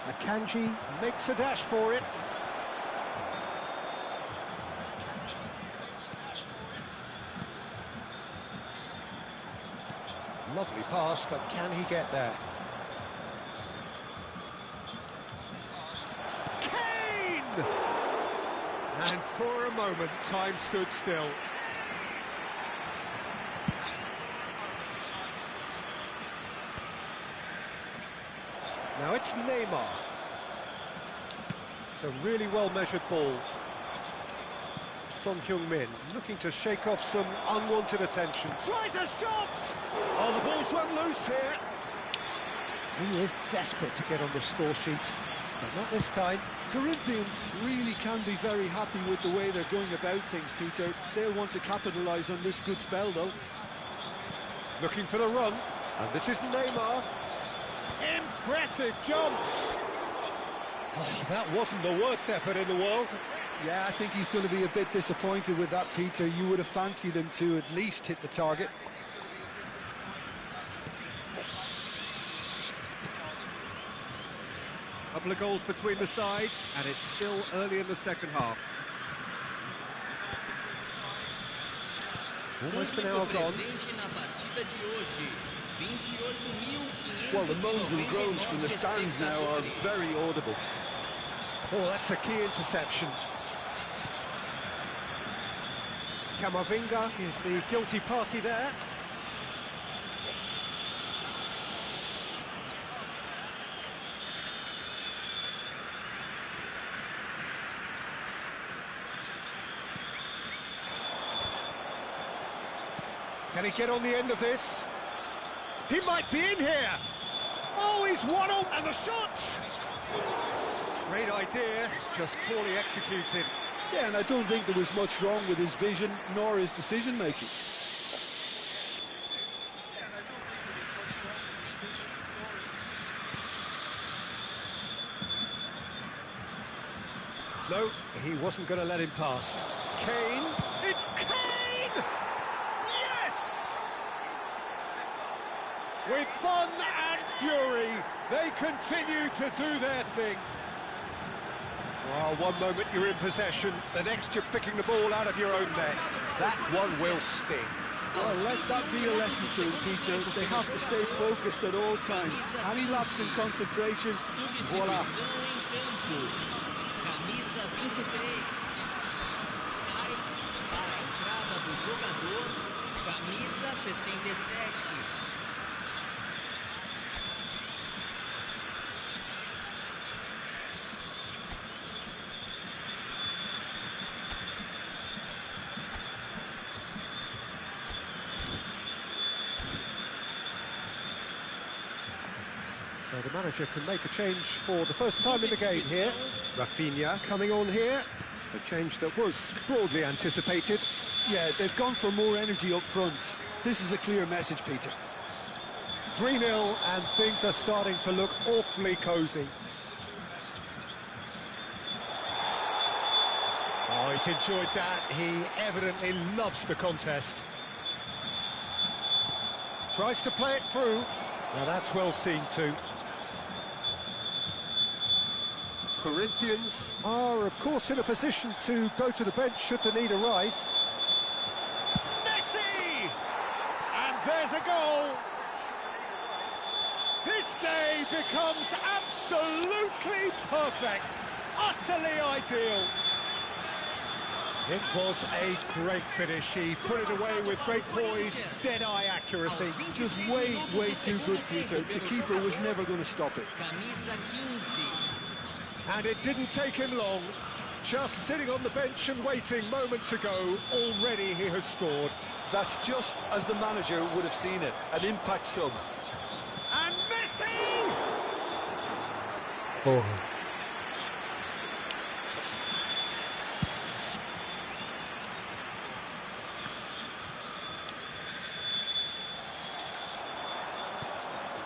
Akanji makes a dash for it. Lovely pass, but can he get there? Kane! And for a moment, time stood still. Now it's Neymar. It's a really well-measured ball. Son Heung-min looking to shake off some unwanted attention. Tries a shot! Oh, the ball's run loose here. He is desperate to get on the score sheet, but not this time. Corinthians really can be very happy with the way they're going about things, Peter. They'll want to capitalise on this good spell, though. Looking for the run, and this is Neymar. Impressive jump! Oh, that wasn't the worst effort in the world. Yeah, I think he's going to be a bit disappointed with that, Peter. You would have fancied him to at least hit the target. A couple of goals between the sides, and it's still early in the second half. Almost an hour gone. Well, the moans and groans from the stands now are very audible. Oh, that's a key interception. Camavinga is the guilty party there. Can he get on the end of this? He might be in here! Oh, he's one on, and the shot! Great idea, just poorly executed. Yeah, and I don't think there was much wrong with his vision, nor his decision-making. No, he wasn't going to let him past. Kane, it's Kane! Yes! With fun and fury, they continue to do their thing. Well, one moment you're in possession, the next you're picking the ball out of your own net. That one will sting. Well, let that be a lesson to them, Peter. They have to stay focused at all times. Any lapse in concentration, voila. Camisa 23. Sai para a entrada do jogador, camisa 67. So the manager can make a change for the first time in the game here. Rafinha coming on here, a change that was broadly anticipated. Yeah, they've gone for more energy up front. This is a clear message, Peter. 3-0 and things are starting to look awfully cosy. Oh, he's enjoyed that. He evidently loves the contest. Tries to play it through. Now that's well seen too. Corinthians are, of course, in a position to go to the bench should the need arise. Messi! And there's a goal! This day becomes absolutely perfect, utterly ideal. It was a great finish. He put it away with great poise, dead-eye accuracy. Just way, way too good, Peter. The keeper was never going to stop it. Camisa 15. And it didn't take him long. Just sitting on the bench and waiting moments ago, already he has scored. That's just as the manager would have seen it, an impact sub. And Messi! Oh.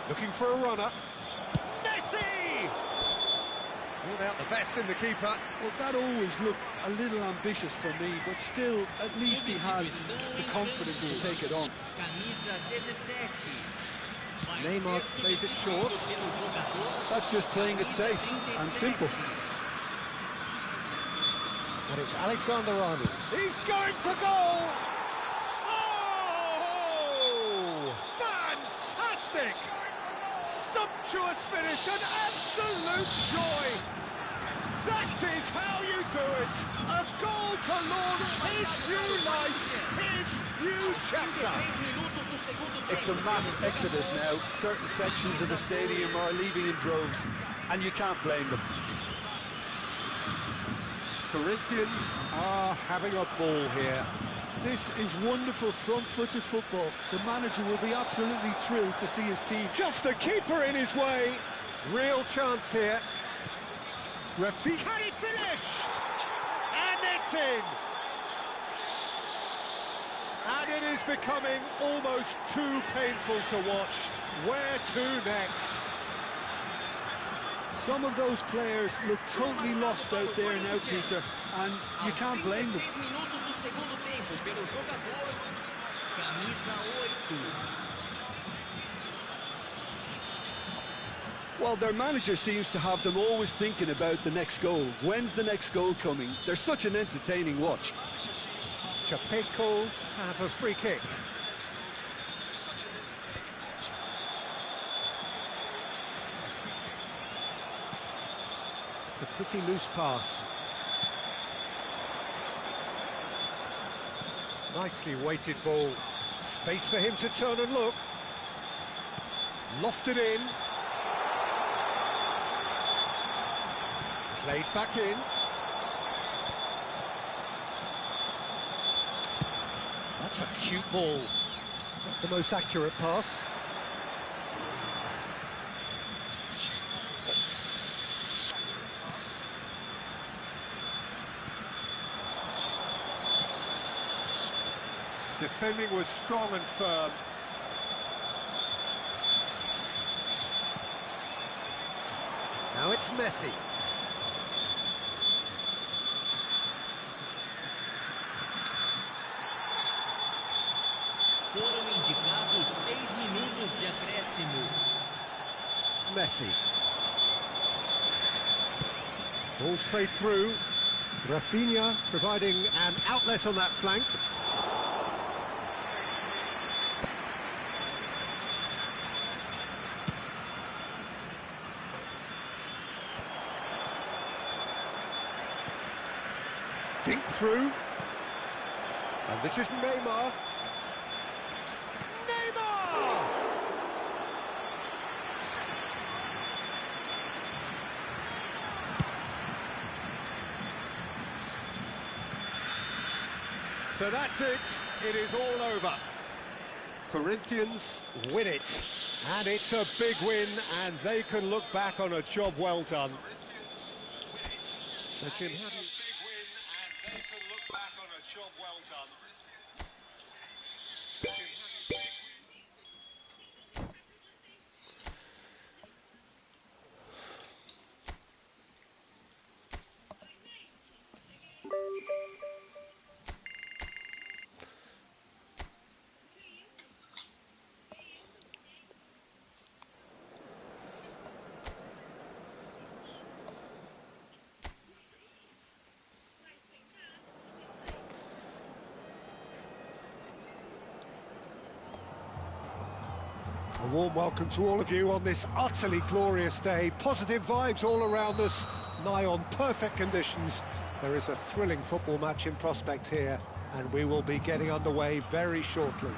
Looking for a runner. Messi! Brought out the best in the keeper. Well, that always looked a little ambitious for me, but still, at least he has the confidence to take it on. Camisa 17. Neymar plays it short. That's just playing it safe and simple. And it's Alexander-Arnold. He's going for goal! Oh! Fantastic! Sumptuous finish, an absolute joy! That is how you do it! A goal to launch his new life, his new chapter! It's a mass exodus now. Certain sections of the stadium are leaving in droves, and you can't blame them. Corinthians are having a ball here. This is wonderful front-footed football. The manager will be absolutely thrilled to see his team. Just the keeper in his way. Real chance here. Can he finish? And it's in! And it is becoming almost too painful to watch. Where to next? Some of those players look totally lost out there now, Peter, and you can't blame them. Well, their manager seems to have them always thinking about the next goal. When's the next goal coming? They're such an entertaining watch. Chapeco have a free kick. It's a pretty loose pass. Nicely weighted ball. Space for him to turn and look. Lofted in. Played back in. That's a cute ball. Not the most accurate pass. Defending was strong and firm. Now it's Messi. Foram indicados 6 minutos de acréscimo. Messi. Ball's played through. Resenha providing an outlet on that flank. Dink through. And this is Neymar. Neymar! So that's it. It is all over. Corinthians win it. And it's a big win, and they can look back on a job well done. So Jim, how do you... A warm welcome to all of you on this utterly glorious day. Positive vibes all around us, nigh on perfect conditions. There is a thrilling football match in prospect here, and we will be getting underway very shortly.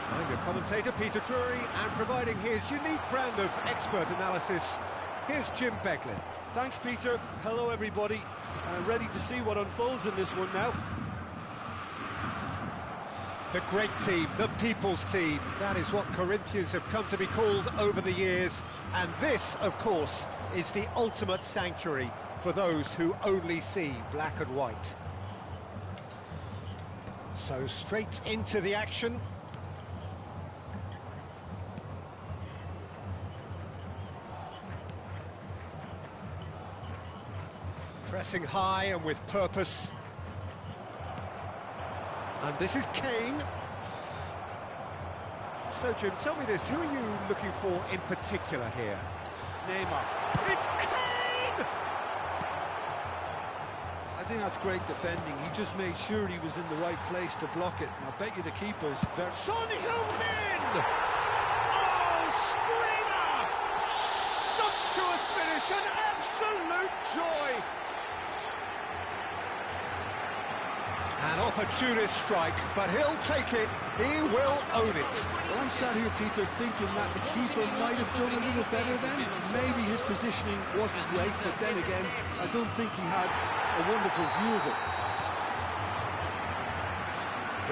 I'm your commentator, Peter Drury, and providing his unique brand of expert analysis, here's Jim Beglin. Thanks, Peter. Hello, everybody. Ready to see what unfolds in this one now. The great team, the people's team, that is what Corinthians have come to be called over the years. And this, of course, is the ultimate sanctuary for those who only see black and white. So straight into the action. Pressing high and with purpose. And this is Kane. So, Jim, tell me this, who are you looking for in particular here? Neymar. It's Kane! I think that's great defending. He just made sure he was in the right place to block it. And I bet you the keeper's very... Son Heung-min! Oh, screamer! Sumptuous finish, an absolute joy! An opportunist strike, but he'll take it, he will own it. Well, I'm sat here, Peter, thinking that the keeper might have done a little better then. Maybe his positioning wasn't great, but then again, I don't think he had a wonderful view of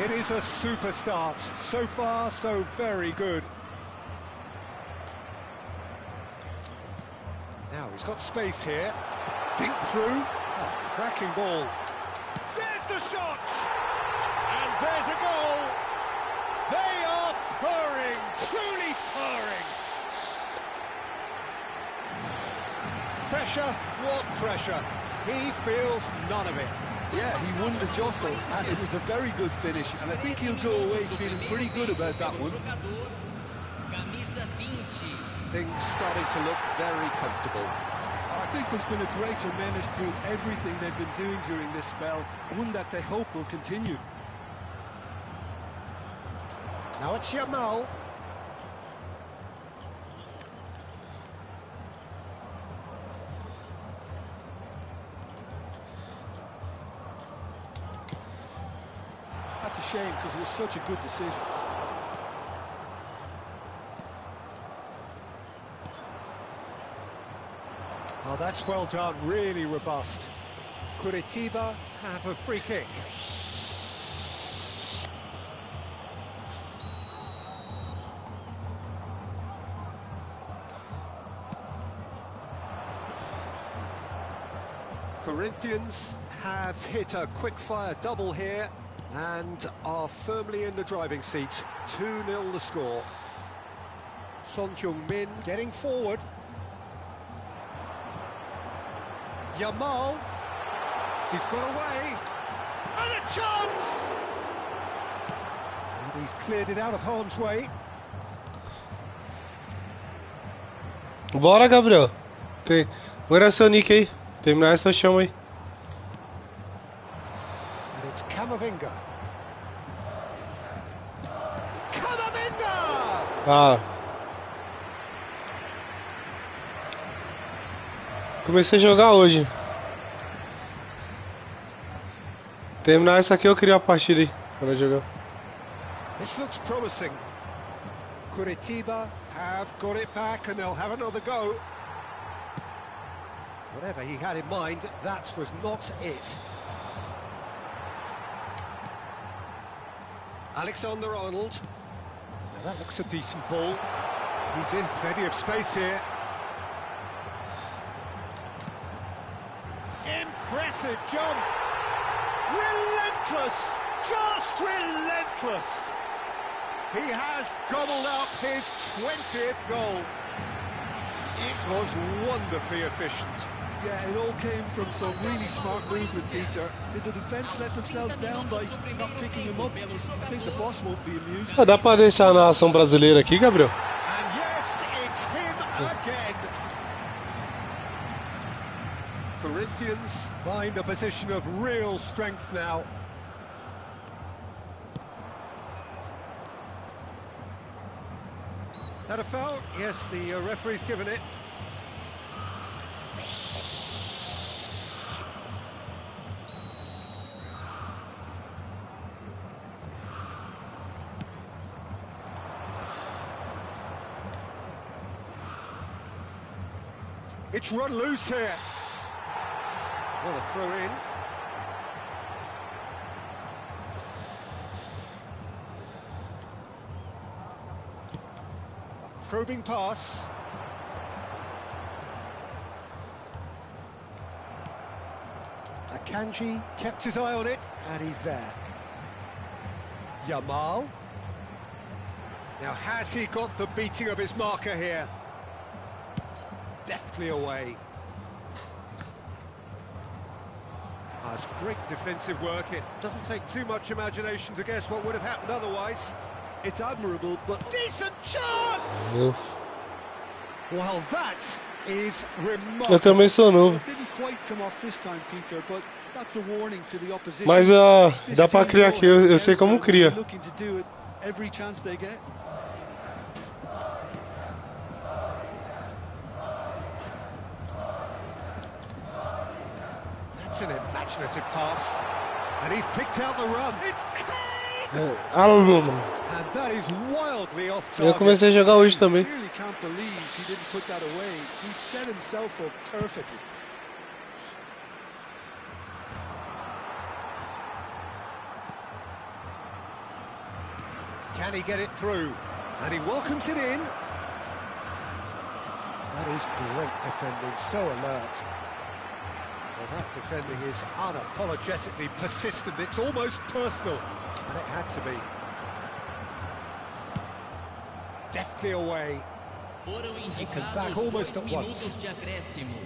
it. It is a super start. So far, so very good. Now he's got space here. Dink through. Oh, cracking ball. There's the shot! And there's a goal! They are purring, truly purring! Pressure, what pressure? He feels none of it. Yeah, he won the jostle, and it was a very good finish, and I think he'll go away feeling pretty good about that one. Camisa 20. Things starting to look very comfortable. I think there's been a greater menace to everything they've been doing during this spell, one that they hope will continue. Now it's Yamal. That's a shame, because it was such a good decision. Oh, that's well done, really robust. Curitiba have a free kick. Corinthians have hit a quick-fire double here and are firmly in the driving seat. 2-0 the score. Son Heung-min getting forward. Yamal, he's got away, and a chance! And he's cleared it out of harm's way. Bora, Gabriel. Agora é seu nick aí. Terminar essa chama aí. And it's Camavinga. Camavinga! Ah. Comecei a jogar hoje. Terminar essa aqui eu queria a partida aí para jogar. This looks promising. Curitiba have got it back and they'll have another go. Whatever he had in mind, that was not it. Alexander-Arnold. Now that looks a decent ball. He's in plenty of space here. Impressive jump. Relentless. Just relentless. He has gobbled up his 20th goal. It was wonderfully efficient. Yeah, it all came from some really smart movement, Peter. Did the defence let themselves down by not picking him up? I think the boss won't be amused. Ah, dá pra deixar a narração brasileira aqui, Gabriel? And yes, it's him again. Corinthians find a position of real strength now. That a foul? Yes, the referee's given it. It's run loose here. What a throw in. A probing pass. Akanji kept his eye on it, and he's there. Yamal. Now, has he got the beating of his marker here? Deftly away. That's great defensive work. It doesn't take too much imagination to guess what would have happened otherwise. It's admirable, but Decent chance! Eu, Well, that is eu remarkable. também sou novo. it didn't quite come off this time, Peter, but that's a warning to the opposition. Mas This dá pra team criar know aqui, how to eu get sei como out, and they're cria. looking to do it every chance they get. That's an imaginative pass. And he's picked out the run. It's Kane! Aluno. And that is wildly off Eu target. comecei a jogar hoje também. Clearly can't believe he didn't put that away. He'd set himself up perfectly. Can he get it through? And he welcomes it in. That is great defending, so alert. Well, that defending is unapologetically persistent. It's almost personal, and it had to be. Deftly away. Foram Taken indicados back almost 8 at once. minutos de acréscimo.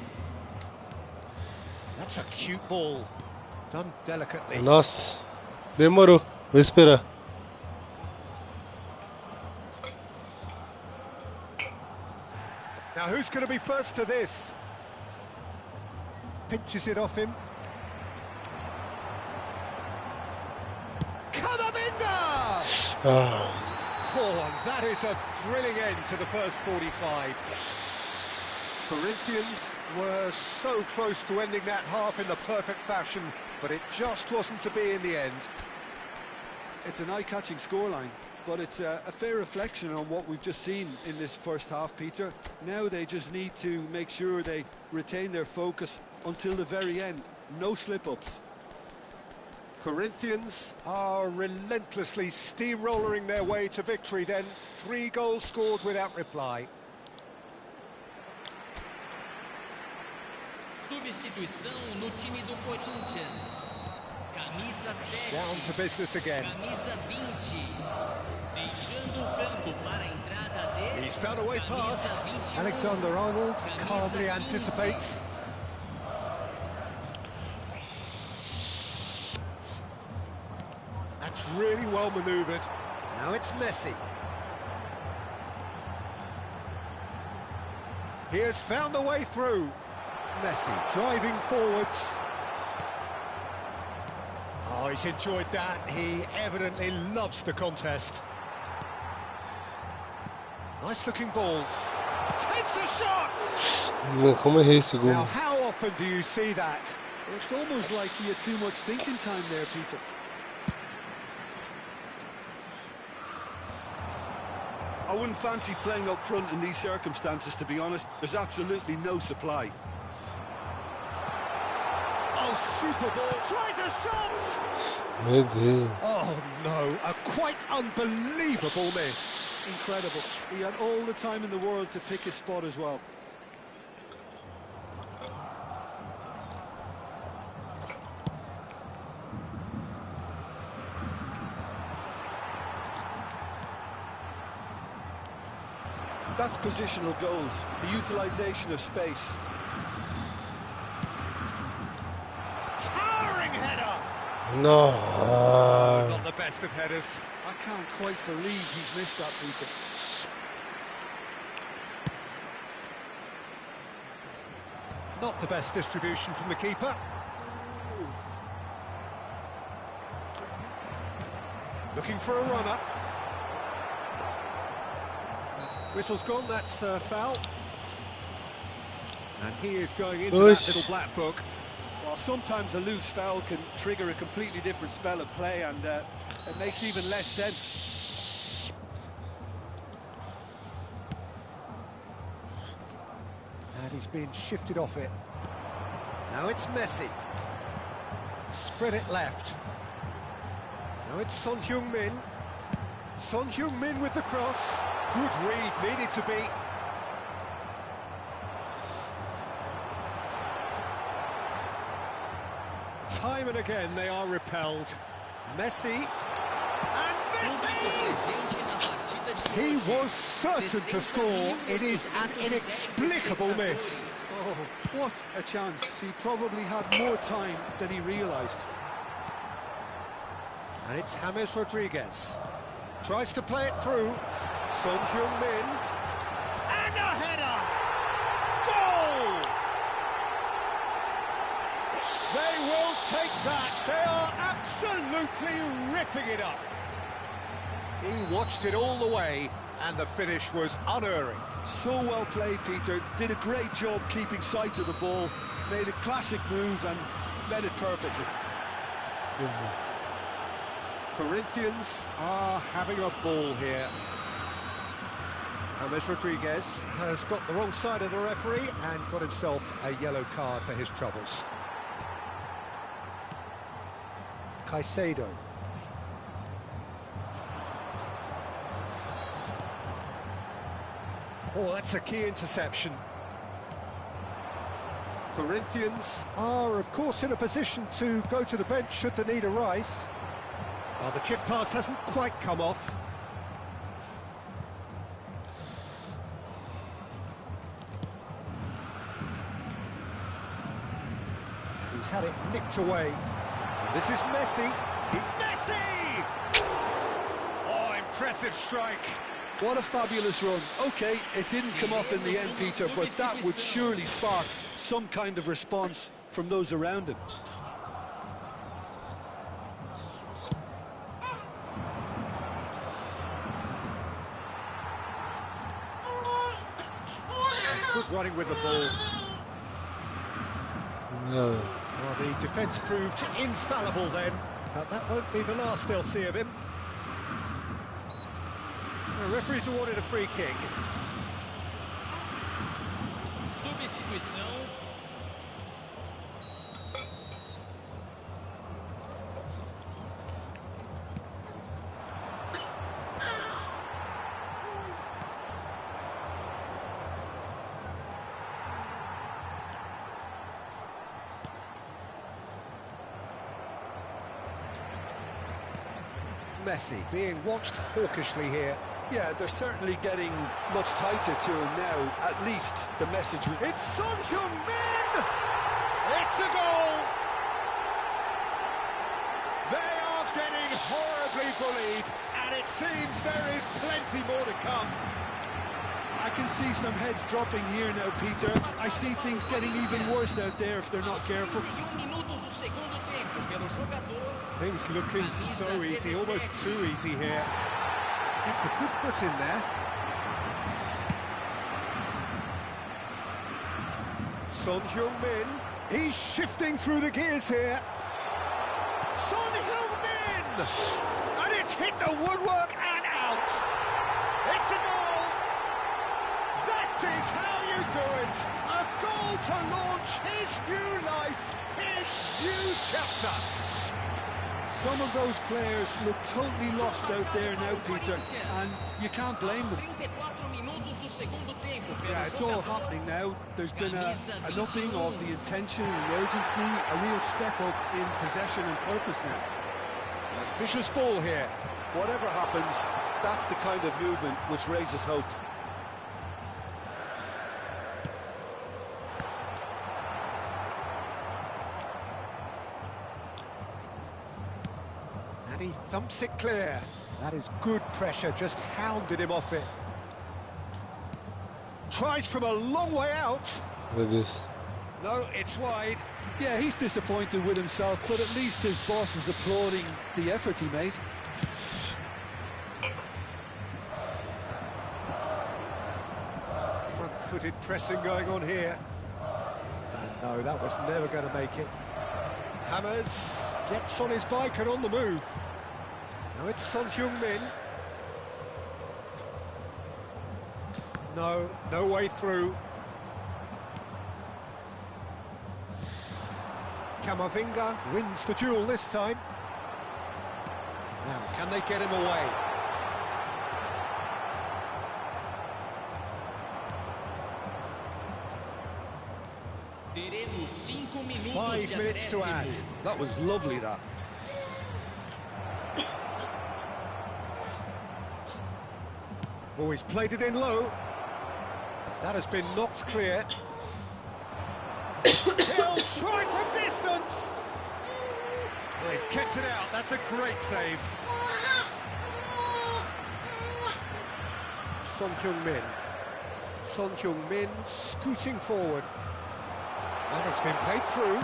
That's a cute ball. Done delicately. Nossa, demorou. Vou esperar. Now who's going to be first to this? Pinches it off him. Camavinga! Ah, Oh, and that is a thrilling end to the first 45. Corinthians were so close to ending that half in the perfect fashion, but it just wasn't to be in the end. It's an eye-catching scoreline, but it's a fair reflection on what we've just seen in this first half, Peter. Now they just need to make sure they retain their focus until the very end. No slip-ups. Corinthians are relentlessly steamrollering their way to victory then. 3 goals scored without reply. Substituição no time do Corinthians. Camisa 7. Down to business again. Camisa 20. Deixando o campo para a entrada de He's found a way camisa past. 21. Alexander-Arnold Camisa calmly 15. anticipates. That's really well manoeuvred. Now it's Messi. He has found the way through. Messi driving forwards. Oh, he's enjoyed that. He evidently loves the contest. Nice looking ball. Takes a shot! como errei esse gol. Now, how often do you see that? It's almost like he had too much thinking time there, Peter. I wouldn't fancy playing up front in these circumstances, to be honest. There's absolutely no supply. Oh, super ball. Tries a shot! Meu Deus. Oh, no. A quite unbelievable miss. Incredible. He had all the time in the world to pick his spot as well. That's positional goals, the utilisation of space. Towering header! No. Not the best of headers. I can't quite believe he's missed that, Peter. Not the best distribution from the keeper. Looking for a runner. Whistle's gone, that's foul. And he is going into that little black book. Well, sometimes a loose foul can trigger a completely different spell of play, and it makes even less sense. And he's been shifted off it. Now it's Messi. Spread it left. Now it's Son Heung-min. Son Heung-min with the cross. Good read, needed to be. Time and again they are repelled. Messi. And Messi! He was certain to score. It is an inexplicable miss. Oh, what a chance. He probably had more time than he realised. And it's James Rodriguez. Tries to play it through. Son Heung-min. And a header! Goal! They will take that. They are absolutely ripping it up. He watched it all the way, and the finish was unerring. So well played, Peter. Did a great job keeping sight of the ball. Made a classic move and met it perfectly. Corinthians are having a ball here. James Rodriguez has got the wrong side of the referee and got himself a yellow card for his troubles. Caicedo. Oh, that's a key interception. Corinthians are, of course, in a position to go to the bench should the need arise. Well, the chip pass hasn't quite come off. He's had it nicked away. And this is Messi. Messi! Oh, impressive strike. What a fabulous run. OK, it didn't come off in the end, Peter, but that would surely spark some kind of response from those around him. That's good running with the ball. No. Well, the defence proved infallible then, but that won't be the last they'll see of him. The referee's awarded a free kick. Substituição. Messi being watched hawkishly here. Yeah, they're certainly getting much tighter to him now. At least the message... It's Son Heung-min! It's a goal! They are getting horribly bullied, and it seems there is plenty more to come. I can see some heads dropping here now, Peter. I see things getting even worse out there if they're not careful. Things looking so easy, almost too easy here. It's a good foot in there. Son Heung-min, he's shifting through the gears here. Son Heung-min! And it's hit the woodwork and out. It's a goal. That is how you do it. A goal to launch his new life, his new chapter. Some of those players look totally lost out there now, Peter, and you can't blame them. Yeah, it's all happening now. There's been an upping of the intention and urgency, a real step up in possession and purpose now. Vicious ball here. Whatever happens, that's the kind of movement which raises hope. And he thumps it clear. That is good pressure, just hounded him off it. Tries from a long way out. Look at this. No, it's wide. Yeah, he's disappointed with himself, but at least his boss is applauding the effort he made. Front-footed pressing going on here. And no, that was never going to make it. Hammers gets on his bike and on the move. Now it's Son Heung-min. No, no way through. Camavinga wins the duel this time. Now, can they get him away? Teremos 5 minutos 5 de minutes to add. acréscimo. That was lovely, that. Oh, he's played it in low. That has been knocked clear. He'll try from distance. Well, he's kept it out. That's a great save. Son Heung-min. Son Heung-min scooting forward. And it's been played through.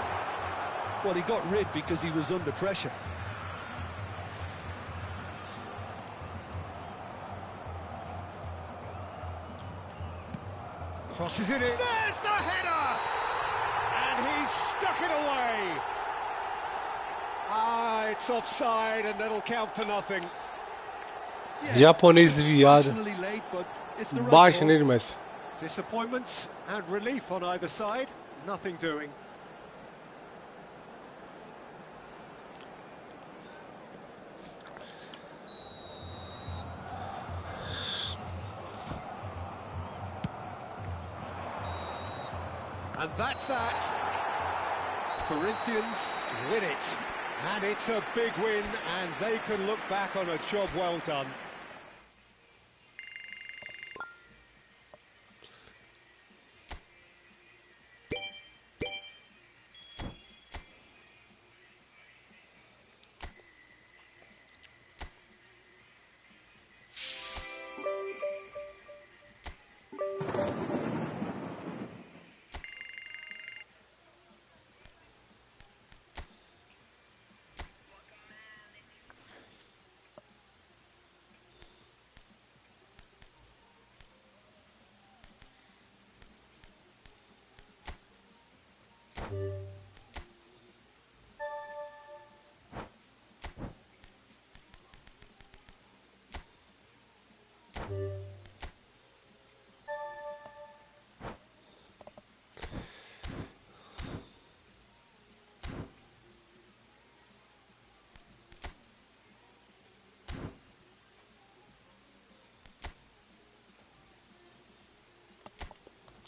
Well, he got rid because he was under pressure. Crosses it in. There's the header! And he's stuck it away. Ah, it's offside and that'll count for nothing. Japonês desviado. Fractionally late, but it's the right Baixa call. nele, mas... Disappointment and relief on either side. Nothing doing. And that's that. Corinthians win it. And it's a big win, and they can look back on a job well done.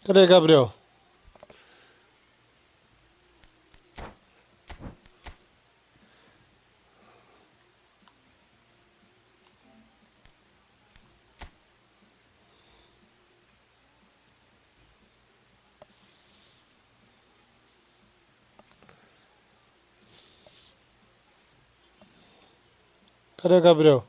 Cadê, Gabriel? Cadê, Gabriel?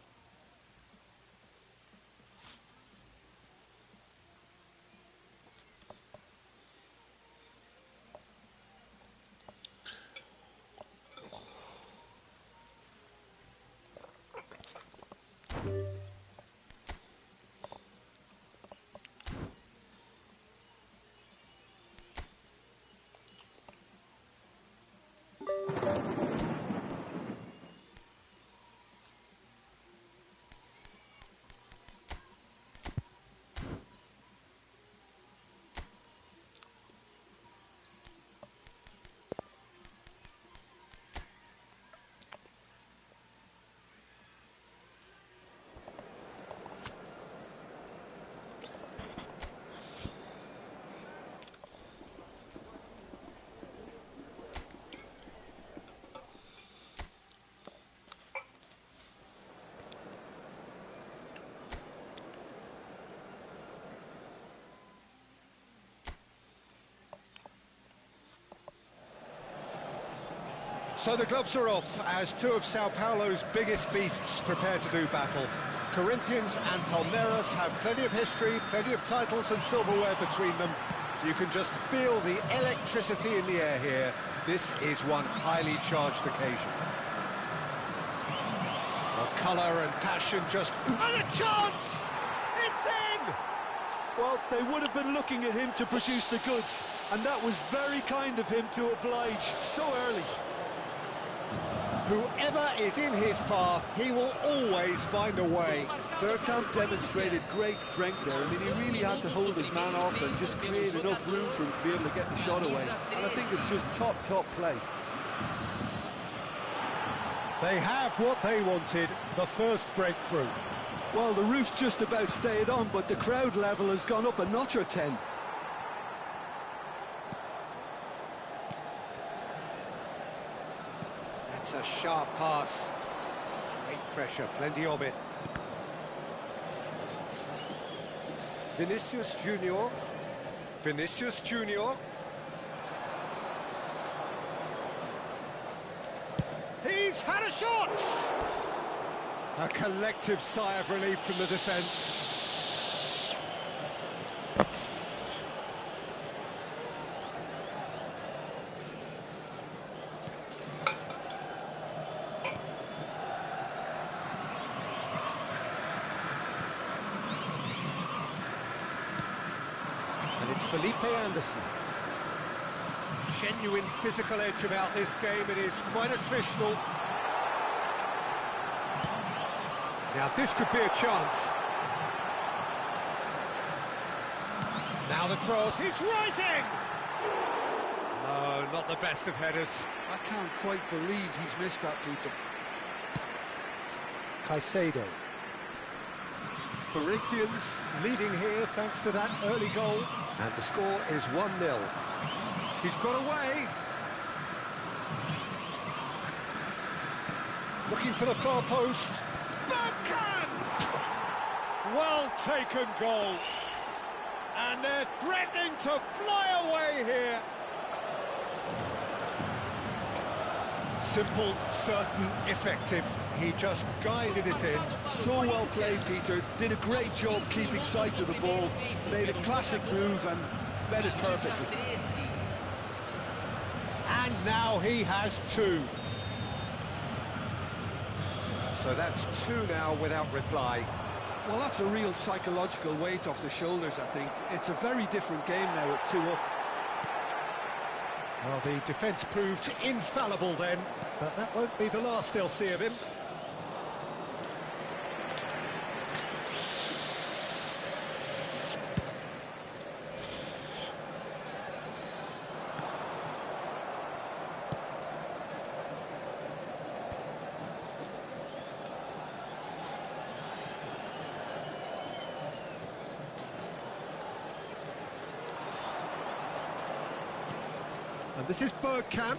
So the gloves are off as two of Sao Paulo's biggest beasts prepare to do battle. Corinthians and Palmeiras have plenty of history, plenty of titles and silverware between them. You can just feel the electricity in the air here. This is one highly charged occasion. Colour and passion just... And a chance! It's in! Well, they would have been looking at him to produce the goods, and that was very kind of him to oblige so early. Whoever is in his path, he will always find a way. Bergkamp demonstrated great strength there. I mean, he really had to hold his man off and just create enough room for him to be able to get the shot away. And I think it's just top play. They have what they wanted, the first breakthrough. Well, the roof's just about stayed on, but the crowd level has gone up a notch or 10. That's a sharp pass. Great pressure, plenty of it. Vinicius Junior. Vinicius Junior. He's had a shot! A collective sigh of relief from the defence. And it's Felipe Anderson. Genuine physical edge about this game. It is quite attritional. Now this could be a chance. Now the cross. He's rising! No, not the best of headers. I can't quite believe he's missed that, Peter. Caicedo. Corinthians leading here thanks to that early goal. And the score is 1-0. He's got away. Looking for the far post. Bergkamp! Well taken goal. And they're threatening to fly away here. Simple, certain, effective. He just guided it in. So well played, Peter. Did a great job keeping sight of the ball. Made a classic move and read it perfectly. And now he has two. So that's two now without reply. Well, that's a real psychological weight off the shoulders, I think. It's a very different game now at 2 up. Well, the defence proved infallible then, but that won't be the last they'll see of him. And this is Bergkamp.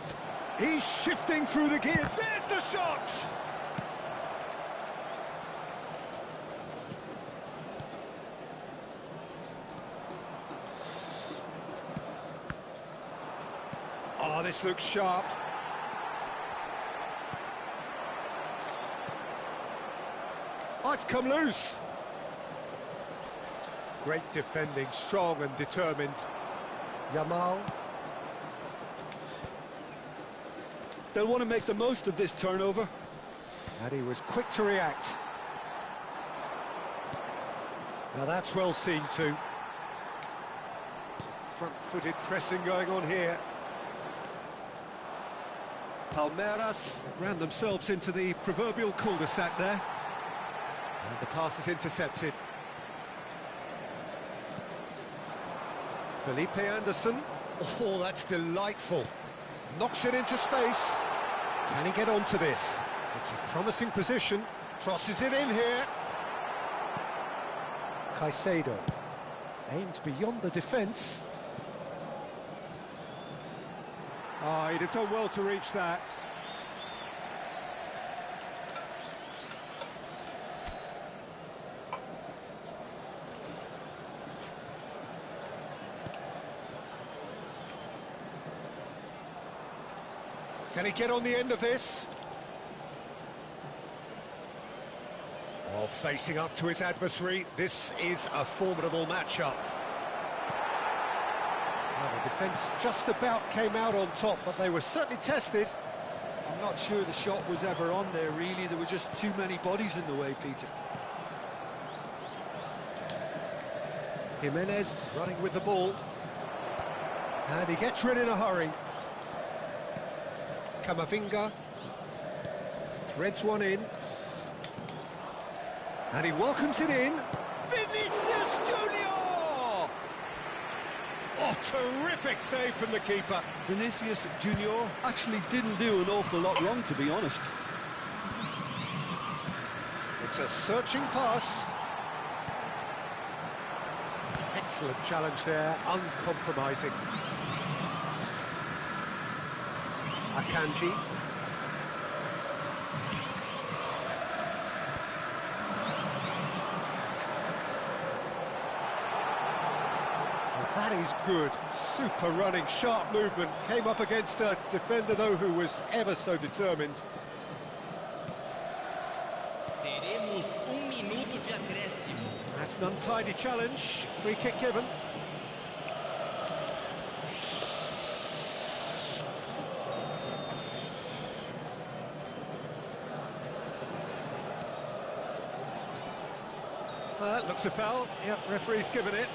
He's shifting through the gear. There's the shot! Oh, this looks sharp. Oh, it's come loose. Great defending, strong and determined. Yamal. They'll want to make the most of this turnover. And he was quick to react. Now that's well seen too. Front-footed pressing going on here. Palmeiras ran themselves into the proverbial cul-de-sac there. And the pass is intercepted. Felipe Anderson. Oh, that's delightful. Knocks it into space. Can he get onto this? It's a promising position. Crosses it in here. Caicedo. Aimed beyond the defence. Oh, he'd have done well to reach that. Can he get on the end of this? Oh, facing up to his adversary, this is a formidable matchup. Well, the defence just about came out on top, but they were certainly tested. I'm not sure the shot was ever on there, really. There were just too many bodies in the way, Peter. Jimenez running with the ball. And he gets rid in a hurry. Camavinga threads one in, and he welcomes it in. Vinicius Junior! Oh, terrific save from the keeper. Vinicius Junior actually didn't do an awful lot wrong, to be honest. It's a searching pass. Excellent challenge there, uncompromising. Akanji. Well, that is good. Super running, sharp movement. Came up against a defender, though, who was ever so determined. Teremos minuto de acréscimo. That's an untidy challenge. Free kick given. Looks a foul. Yep, referee's given it.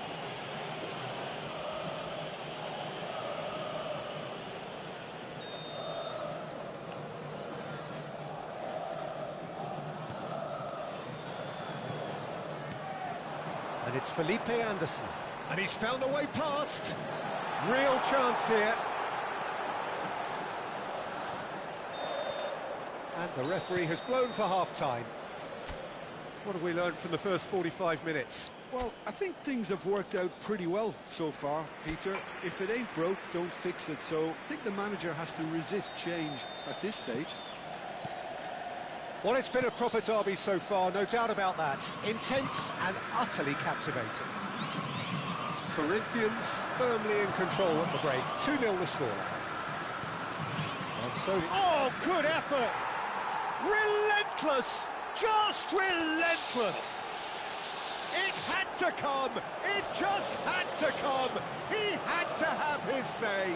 And it's Felipe Anderson. And he's found a way past. Real chance here. And the referee has blown for half-time. What have we learned from the first 45 minutes? Well, I think things have worked out pretty well so far, Peter. If it ain't broke, don't fix it. So I think the manager has to resist change at this stage. Well, it's been a proper derby so far, no doubt about that. Intense and utterly captivating. Corinthians firmly in control at the break. 2-0 the score. And so... Oh, good effort! Relentless! Just relentless! It had to come! It just had to come! He had to have his say!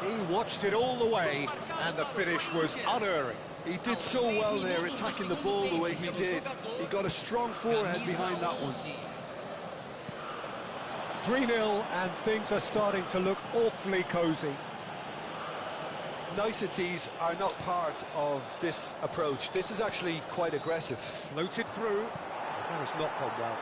He watched it all the way, and the finish was unerring. He did so well there, attacking the ball the way he did. He got a strong forehead behind that one. 3-0, and things are starting to look awfully cosy. Niceties are not part of this approach. This is actually quite aggressive. Floated through. That has not gone well.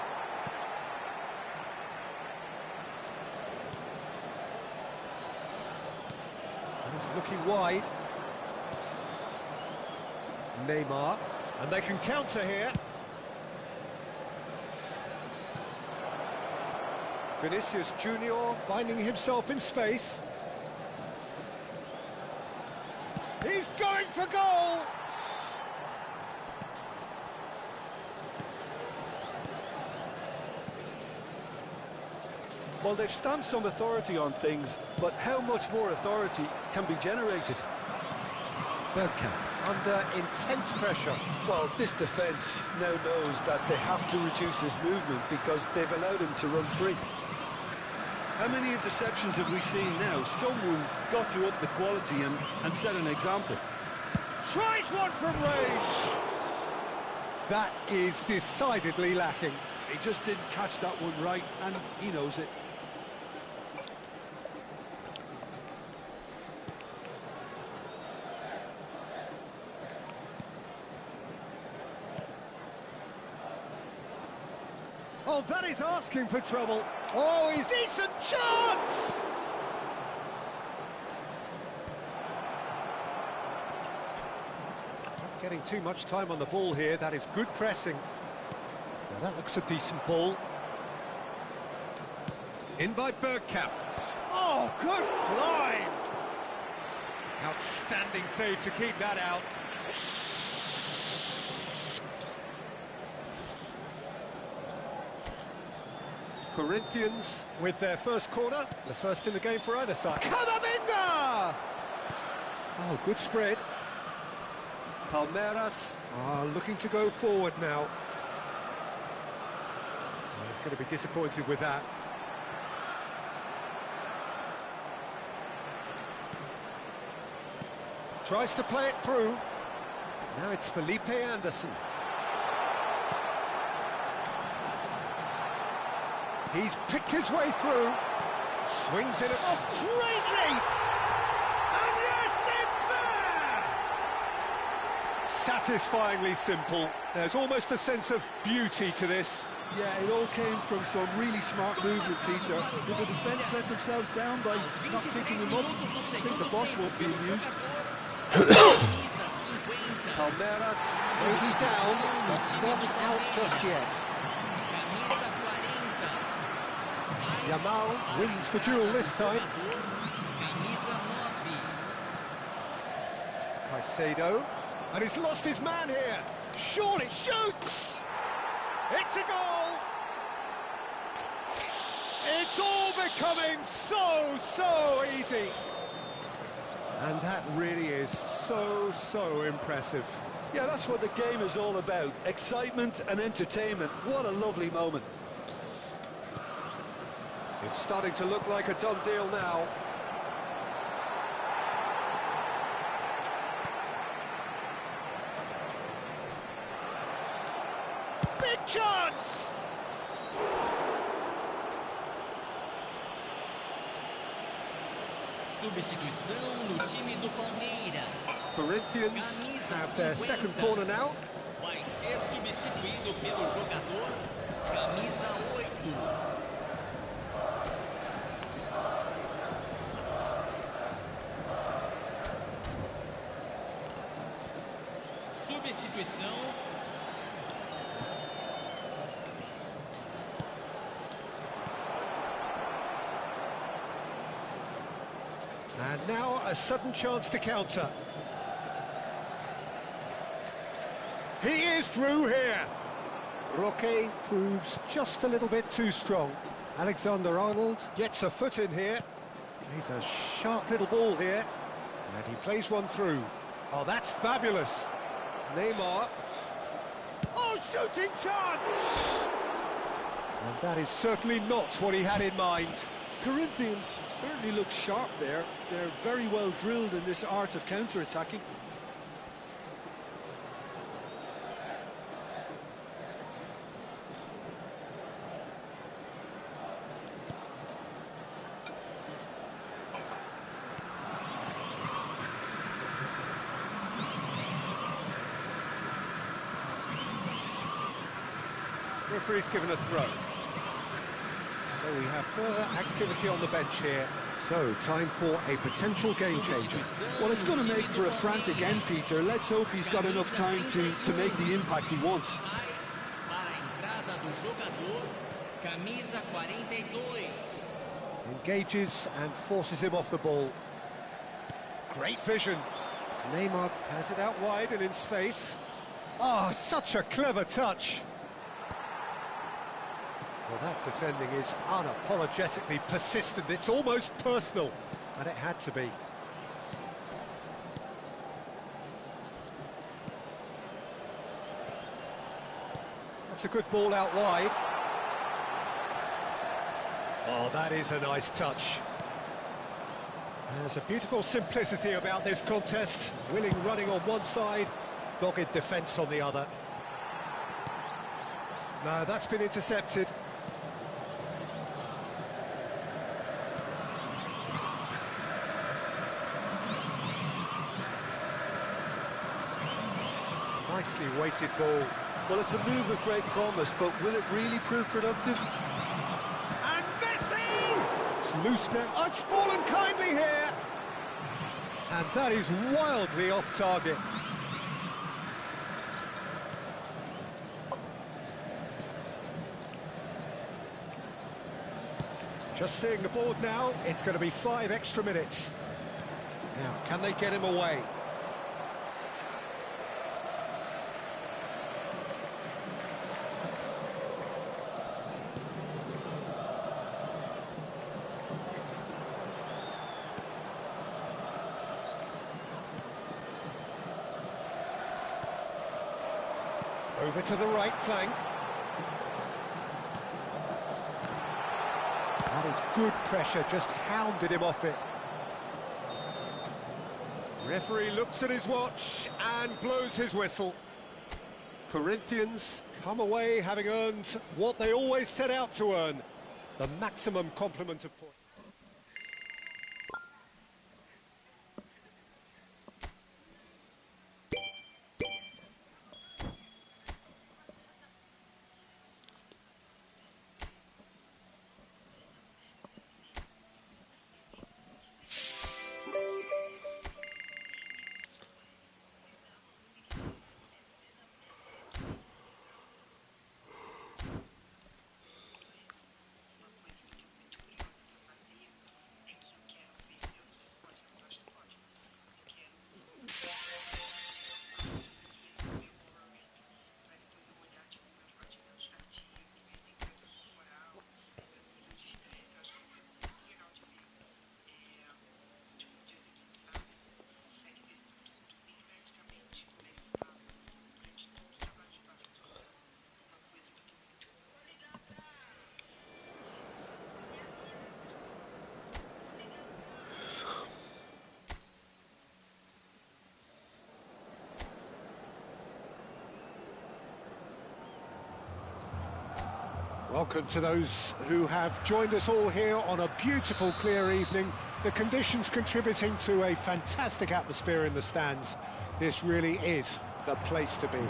He's looking wide. Neymar, and they can counter here. Vinicius Junior finding himself in space. He's going for goal! Well, they've stamped some authority on things, but how much more authority can be generated? Bergkamp under intense pressure. Well, this defence now knows that they have to reduce his movement because they've allowed him to run free. How many interceptions have we seen now? Someone's got to up the quality and set an example. Tries one from range! That is decidedly lacking. He just didn't catch that one right, and he knows it. Oh, that is asking for trouble. Oh, he's decent chance! Not getting too much time on the ball here. That is good pressing. Now that looks a decent ball. In by Bergkamp. Oh, good climb! Outstanding save to keep that out. Corinthians with their first corner, the first in the game for either side. Camavinga! Oh, good spread. Palmeiras are looking to go forward now. Oh, he's going to be disappointed with that. Tries to play it through. Now it's Felipe Anderson. He's picked his way through, swings in, oh, great leap! And yes, it's there! Satisfyingly simple. There's almost a sense of beauty to this. Yeah, it all came from some really smart movement, Peter. Did the defence let themselves down by not picking him up? I think the boss won't be amused. Palmeiras may be down, but not out just yet. Yamal wins the duel this time. Caicedo, and he's lost his man here. Surely shoots! It's a goal! It's all becoming so easy. And that really is so impressive. Yeah, that's what the game is all about. Excitement and entertainment. What a lovely moment. It's starting to look like a done deal now. Big chance! Substituição no time do Palmeiras. Corinthians have their second corner now. Vai ser substituído pelo jogador camisa Now a sudden chance to counter. He is through here. Roque proves just a little bit too strong. Alexander-Arnold gets a foot in here. Plays a sharp little ball here. And he plays one through. Oh, that's fabulous. Neymar. Oh, shooting chance! And that is certainly not what he had in mind. Corinthians certainly look sharp there. They're very well drilled in this art of counter-attacking. Referee's given a throw. So we have further activity on the bench here. So, time for a potential game changer. Well, it's going to make for a frantic end, Peter. Let's hope he's got enough time to make the impact he wants. Engages and forces him off the ball. Great vision. Neymar has it out wide and in space. Oh, such a clever touch. Well, that defending is unapologetically persistent. It's almost personal, and it had to be. That's a good ball out wide. Oh, that is a nice touch. There's a beautiful simplicity about this contest. Willing running on one side, dogged defence on the other. No, that's been intercepted. Nicely weighted ball. Well, it's a move of great promise, but will it really prove productive? And Messi! It's loose now. Oh, it's fallen kindly here. And that is wildly off target. Just seeing the board now, it's going to be 5 extra minutes. Now, can they get him away? Over to the right flank. That is good pressure, just hounded him off it. Referee looks at his watch and blows his whistle. Corinthians come away having earned what they always set out to earn, the maximum complement of points. Welcome to those who have joined us all here on a beautiful, clear evening. The conditions contributing to a fantastic atmosphere in the stands. This really is the place to be.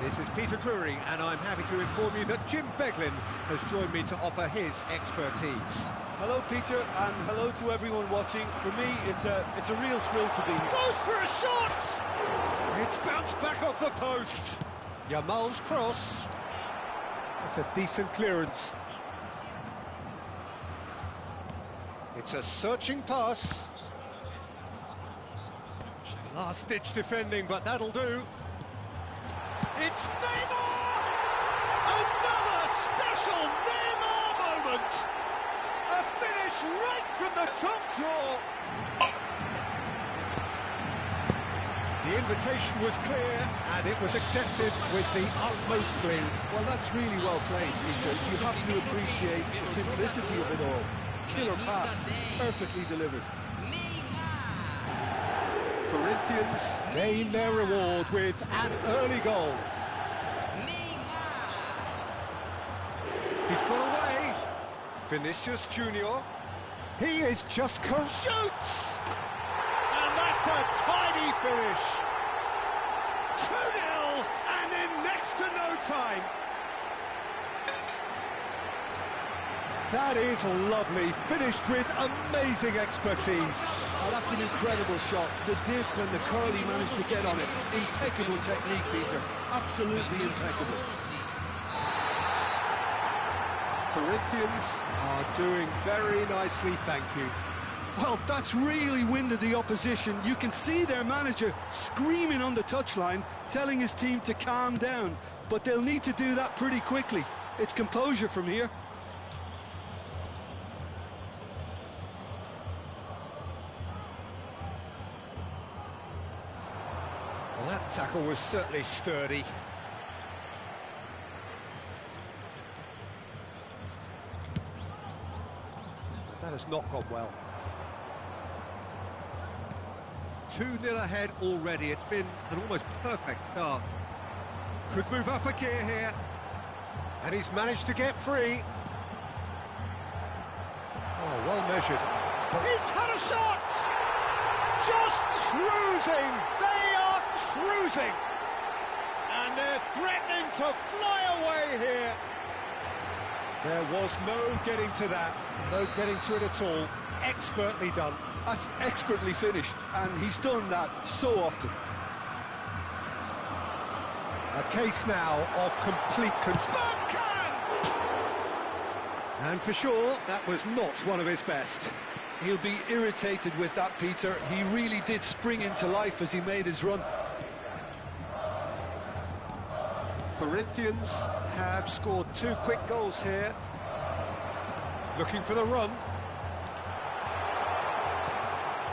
This is Peter Drury, and I'm happy to inform you that Jim Beglin has joined me to offer his expertise. Hello, Peter, and hello to everyone watching. For me, it's a real thrill to be here. Goes for a shot! It's bounced back off the post. Yamal's cross. That's a decent clearance. It's a searching pass. Last-ditch defending, but that'll do. It's Neymar! Another special Neymar moment! A finish right from the top draw. The invitation was clear, and it was accepted with the utmost glee. Well, that's really well played, Peter. You have to appreciate the simplicity of it all. Killer pass, perfectly delivered. Corinthians gain their reward with an early goal. He's got away. Vinicius Junior. He is just shoots! And that's a tidy finish. 2-0 and in next to no time. That is lovely, finished with amazing expertise. Oh, that's an incredible shot. The dip and the curl he managed to get on it. Impeccable technique, Peter. Absolutely impeccable. Corinthians are doing very nicely, thank you. Well, that's really winded the opposition. You can see their manager screaming on the touchline, telling his team to calm down. But they'll need to do that pretty quickly. It's composure from here. Well, that tackle was certainly sturdy. That has not gone well. 2-0 ahead already. It's been an almost perfect start. Could move up a gear here. And he's managed to get free. Oh, well measured. He's had a shot! Just cruising! They are cruising! And they're threatening to fly away here. There was no getting to that, no getting to it at all. Expertly done. That's expertly finished, and he's done that so often. A case now of complete control. And for sure, that was not one of his best. He'll be irritated with that, Peter. He really did spring into life as he made his run. Corinthians have scored 2 quick goals here. Looking for the run.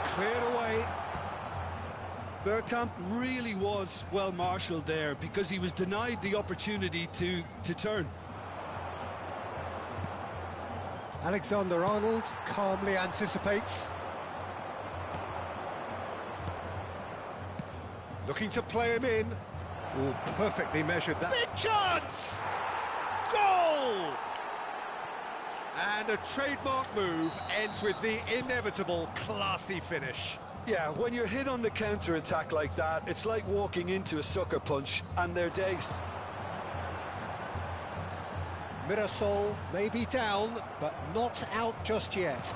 Cleared away. Bergkamp really was well marshalled there because he was denied the opportunity to turn. Alexander-Arnold calmly anticipates. Looking to play him in. Oh, perfectly measured that. Big chance! Goal! And a trademark move ends with the inevitable classy finish. Yeah, when you're hit on the counter-attack like that, it's like walking into a sucker punch, and they're dazed. Mirasol may be down, but not out just yet.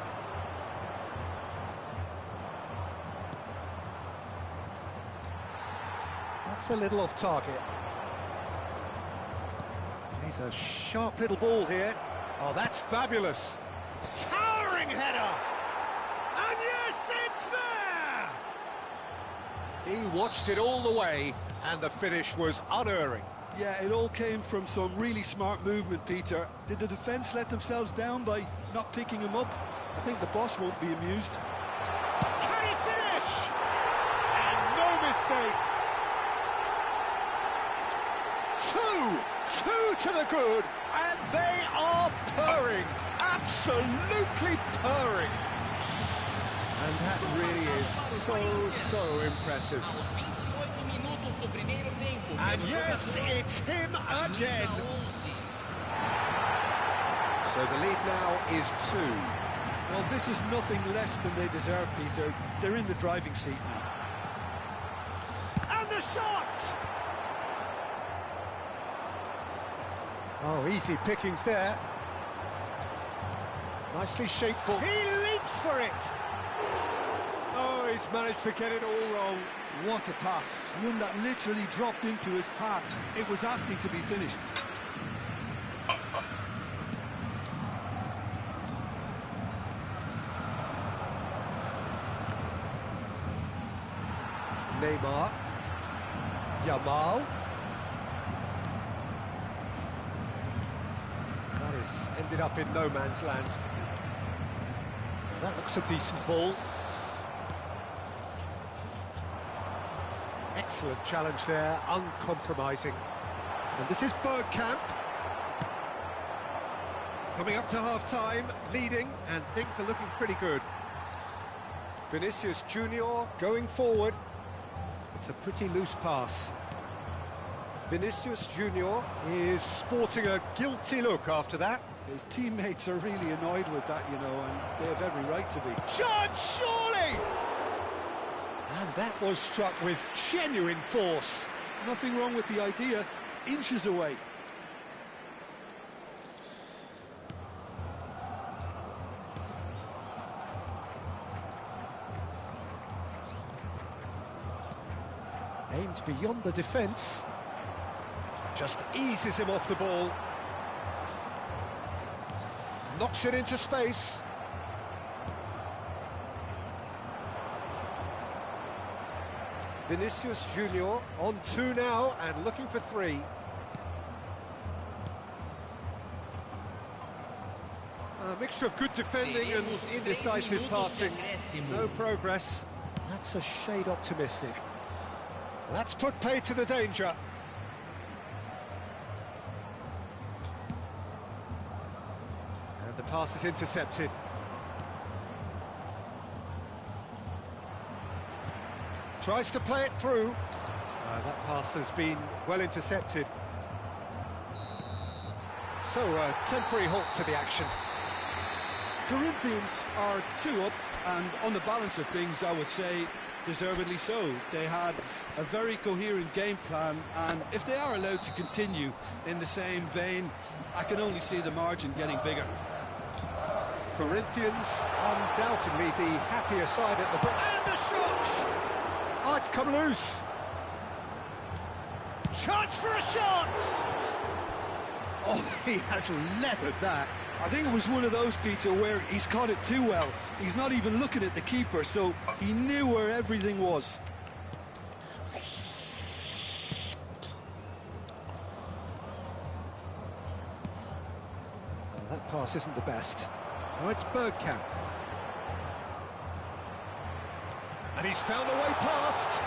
That's a little off target. He's a sharp little ball here. Oh, that's fabulous. Towering header! And yes, it's there! He watched it all the way, and the finish was unerring. Yeah, it all came from some really smart movement, Peter. Did the defence let themselves down by not picking him up? I think the boss won't be amused. Can he finish? And no mistake. 2 to the good, and they are purring, absolutely purring. And that really is so impressive. And yes, it's him again. So the lead now is 2. Well, this is nothing less than they deserve, Peter. They're in the driving seat now. And the shot! Oh, easy pickings there. Nicely shaped ball. He leaps for it! Oh, he's managed to get it all wrong. What a pass. One that literally dropped into his path. It was asking to be finished. Neymar. Yamal. That has ended up in no man's land. That looks a decent ball. Excellent challenge there, uncompromising. And this is Bergkamp. Coming up to half-time, leading, and things are looking pretty good. Vinicius Junior going forward. It's a pretty loose pass. Vinicius Junior is sporting a guilty look after that. His teammates are really annoyed with that, you know, and they have every right to be. Shot, surely! And that was struck with genuine force. Nothing wrong with the idea, inches away. Aimed beyond the defence. Just eases him off the ball. Knocks it into space. Vinicius Junior on 2 now and looking for 3. A mixture of good defending and indecisive passing. No progress. That's a shade optimistic. That's put paid to the danger. And the pass is intercepted. Tries to play it through. That pass has been well intercepted. So a temporary halt to the action. Corinthians are 2 up, and on the balance of things, I would say deservedly so. They had a very coherent game plan, and if they are allowed to continue in the same vein, I can only see the margin getting bigger. Corinthians undoubtedly the happier side at the break. And the shot! Oh, it's come loose. Chance for a shot! Oh, he has leathered that. I think it was one of those, Peter, where he's caught it too well. He's not even looking at the keeper, so he knew where everything was. Well, that pass isn't the best. Now it's Bergkamp. And he's found a way past.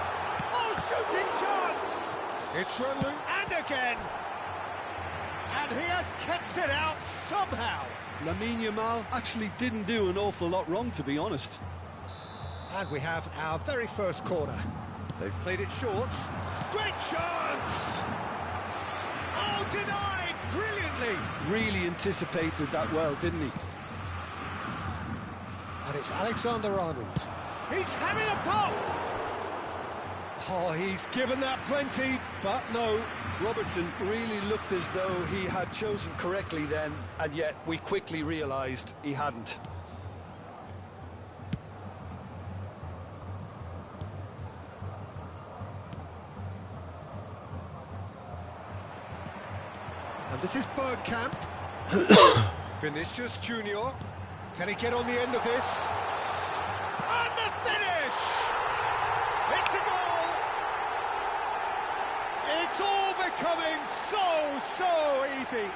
Oh, shooting chance! It's Renlu, and again! And he has kept it out somehow. Lamine Yamal actually didn't do an awful lot wrong, to be honest. And we have our very first corner. They've played it short. Great chance! Oh, denied brilliantly! Really anticipated that well, didn't he? And it's Alexander-Arnold. He's having a pop! Oh, he's given that plenty, but no. Robertson really looked as though he had chosen correctly then, and yet we quickly realised he hadn't. And this is Bergkamp. Vinicius Junior. Can he get on the end of this? And the finish! It's a goal! It's all becoming so easy.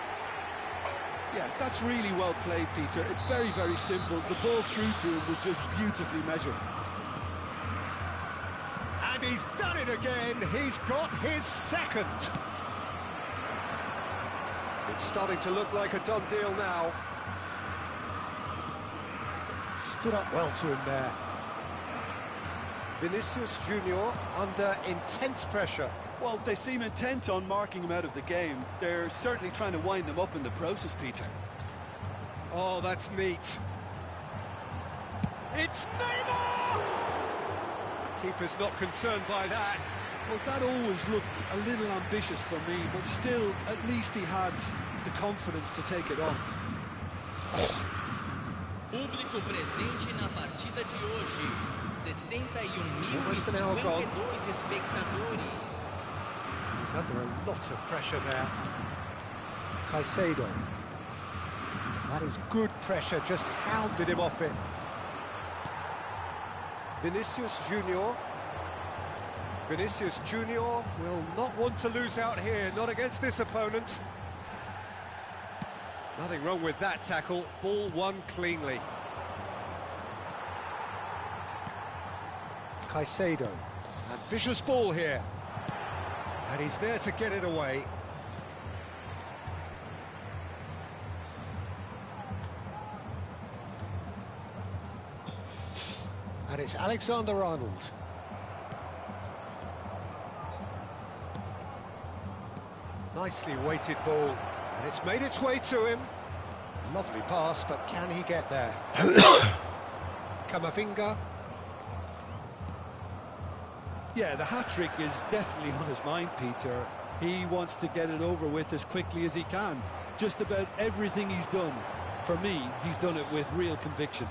Yeah, that's really well played, Peter. It's very, very simple. The ball through to him was just beautifully measured. And he's done it again. He's got his second. It's starting to look like a done deal now. Stood up well to him there. Vinicius Junior under intense pressure. Well, they seem intent on marking him out of the game. They're certainly trying to wind him up in the process, Peter. Oh, that's neat. It's Neymar! Keeper's not concerned by that. Well, that always looked a little ambitious for me, but still, at least he had the confidence to take it on. Público presente na partida de hoje. 61.052 espectadores. He's under a lot of pressure there. Caicedo. That is good pressure, just hounded him off it. Vinicius Junior. Vinicius Junior will not want to lose out here, not against this opponent. Nothing wrong with that tackle, ball won cleanly. Caicedo, ambitious ball here. And he's there to get it away. And it's Alexander-Arnold. Nicely weighted ball, and it's made its way to him. Lovely pass, but can he get there? Camavinga. Yeah, the hat-trick is definitely on his mind, Peter. He wants to get it over with as quickly as he can. Just about everything he's done, for me, he's done it with real conviction.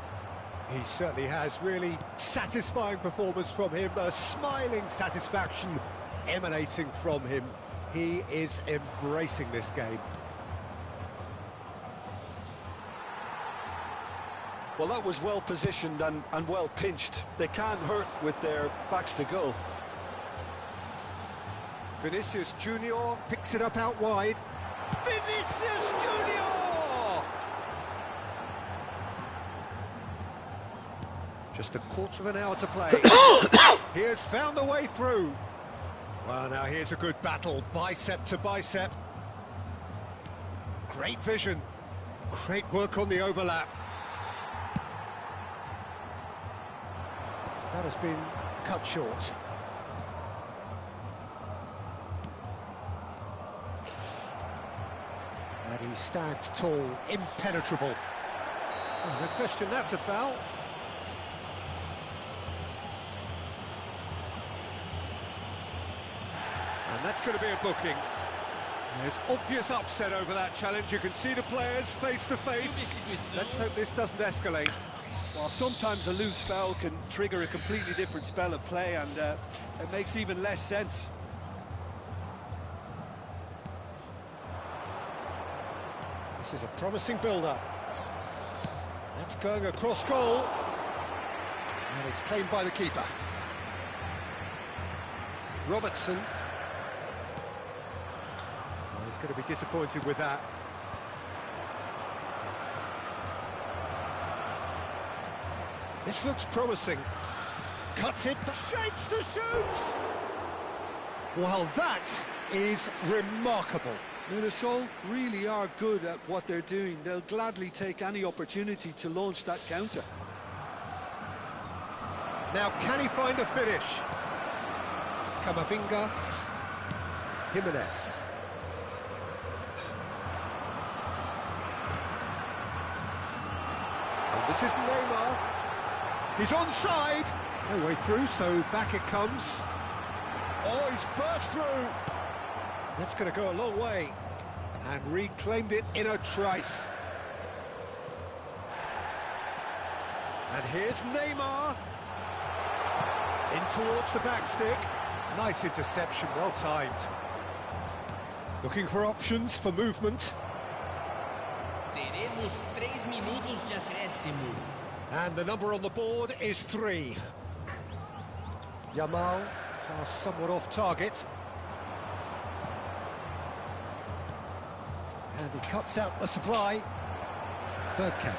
He certainly has. Really satisfying performance from him. A smiling satisfaction emanating from him. He is embracing this game. Well, that was well positioned and well pinched. They can't hurt with their backs to goal. Vinicius Junior picks it up out wide. Vinicius Junior! Just a quarter of an hour to play. He has found the way through. Well, now here's a good battle, bicep to bicep. Great vision. Great work on the overlap. That has been cut short. And he stands tall, impenetrable. Oh, no question, that's a foul. And that's going to be a booking. There's obvious upset over that challenge. You can see the players face to face. Let's hope this doesn't escalate. Well, sometimes a loose foul can trigger a completely different spell of play, and it makes even less sense. This is a promising build-up. That's going across goal. And it's claimed by the keeper. Robertson. Well, he's going to be disappointed with that. This looks promising. Cuts it, shapes to shoot! Well, that is remarkable. Limassol really are good at what they're doing. They'll gladly take any opportunity to launch that counter. Now, can he find a finish? Camavinga. Jimenez. And this is Neymar. He's onside. No way through, so back it comes. Oh, he's burst through. That's going to go a long way. And reclaimed it in a trice. And here's Neymar. In towards the back stick. Nice interception, well timed. Looking for options for movement. Teremos 3 minutos de acréscimo. And the number on the board is 3. Yamal, somewhat off target. And he cuts out the supply. Bergkamp.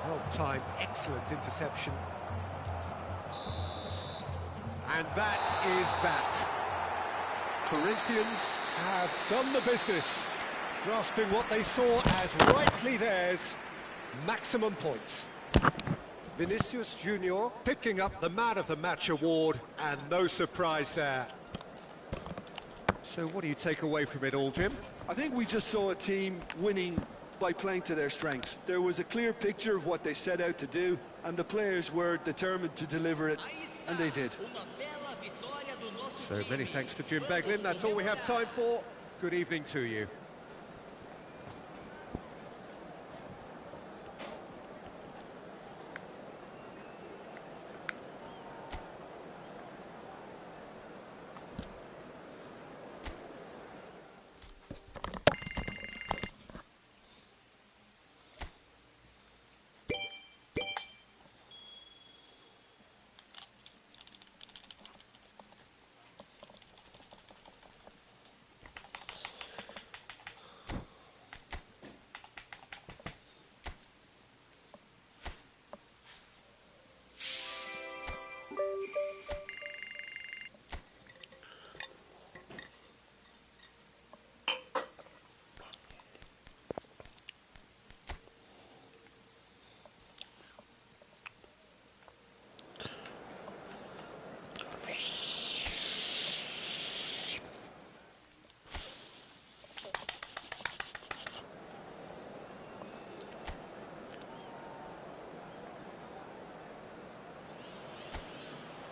Well timed, excellent interception. And that is that. Corinthians have done the business, grasping what they saw as rightly theirs, maximum points. Vinicius Junior picking up the Man of the Match award, and no surprise there. So what do you take away from it all, Jim? I think we just saw a team winning by playing to their strengths. There was a clear picture of what they set out to do, and the players were determined to deliver it, and they did. So many thanks to Jim Beglin. That's all we have time for. Good evening to you.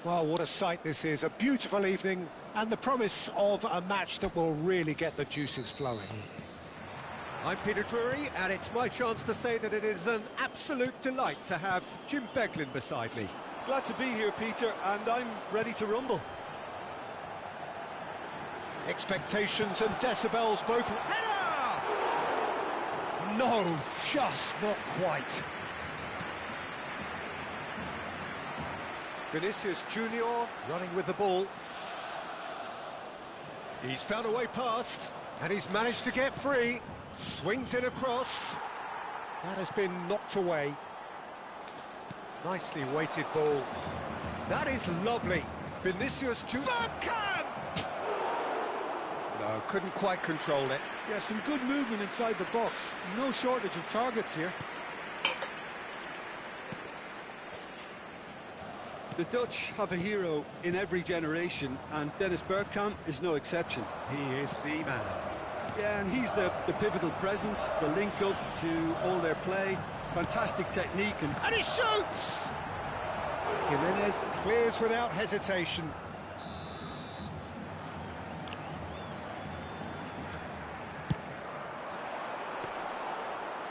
Well, what a sight this is. A beautiful evening and the promise of a match that will really get the juices flowing. I'm Peter Drury, and it's my chance to say that it is an absolute delight to have Jim Beglin beside me. Glad to be here, Peter, and I'm ready to rumble. Expectations and decibels both... Header! No, just not quite. Vinicius Junior running with the ball. He's found a way past, And he's managed to get free. Swings it across. That has been knocked away. Nicely weighted ball. that is lovely. Vinicius Junior. No, couldn't quite control it. Yeah, some good movement inside the box. No shortage of targets here. The Dutch have a hero in every generation, and Dennis Bergkamp is no exception. He is the man. Yeah, and he's the pivotal presence, the link-up to all their play. Fantastic technique and... And he shoots! Jimenez clears without hesitation.